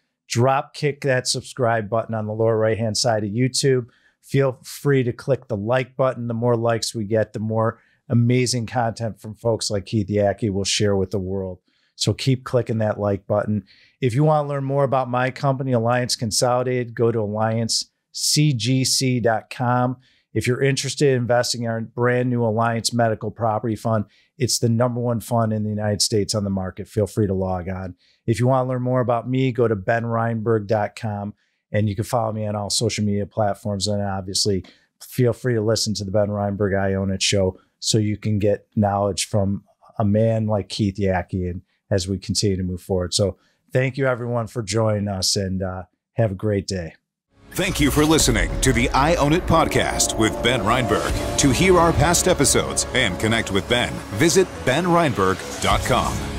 kick that subscribe button on the lower right-hand side of YouTube. Feel free to click the like button. The more likes we get, the more amazing content from folks like Keith Yackey will share with the world. So keep clicking that like button. If you want to learn more about my company, Alliance Consolidated, go to AllianceCGC.com. If you're interested in investing in our brand new Alliance Medical Property Fund, it's the #1 fund in the United States on the market. Feel free to log on. If you want to learn more about me, go to benreinberg.com, and you can follow me on all social media platforms. And obviously, feel free to listen to the Ben Reinberg I Own It show so you can get knowledge from a man like Keith Yackey, and as we continue to move forward. So thank you, everyone, for joining us, and have a great day. Thank you for listening to the I Own It podcast with Ben Reinberg. To hear our past episodes and connect with Ben, visit benreinberg.com.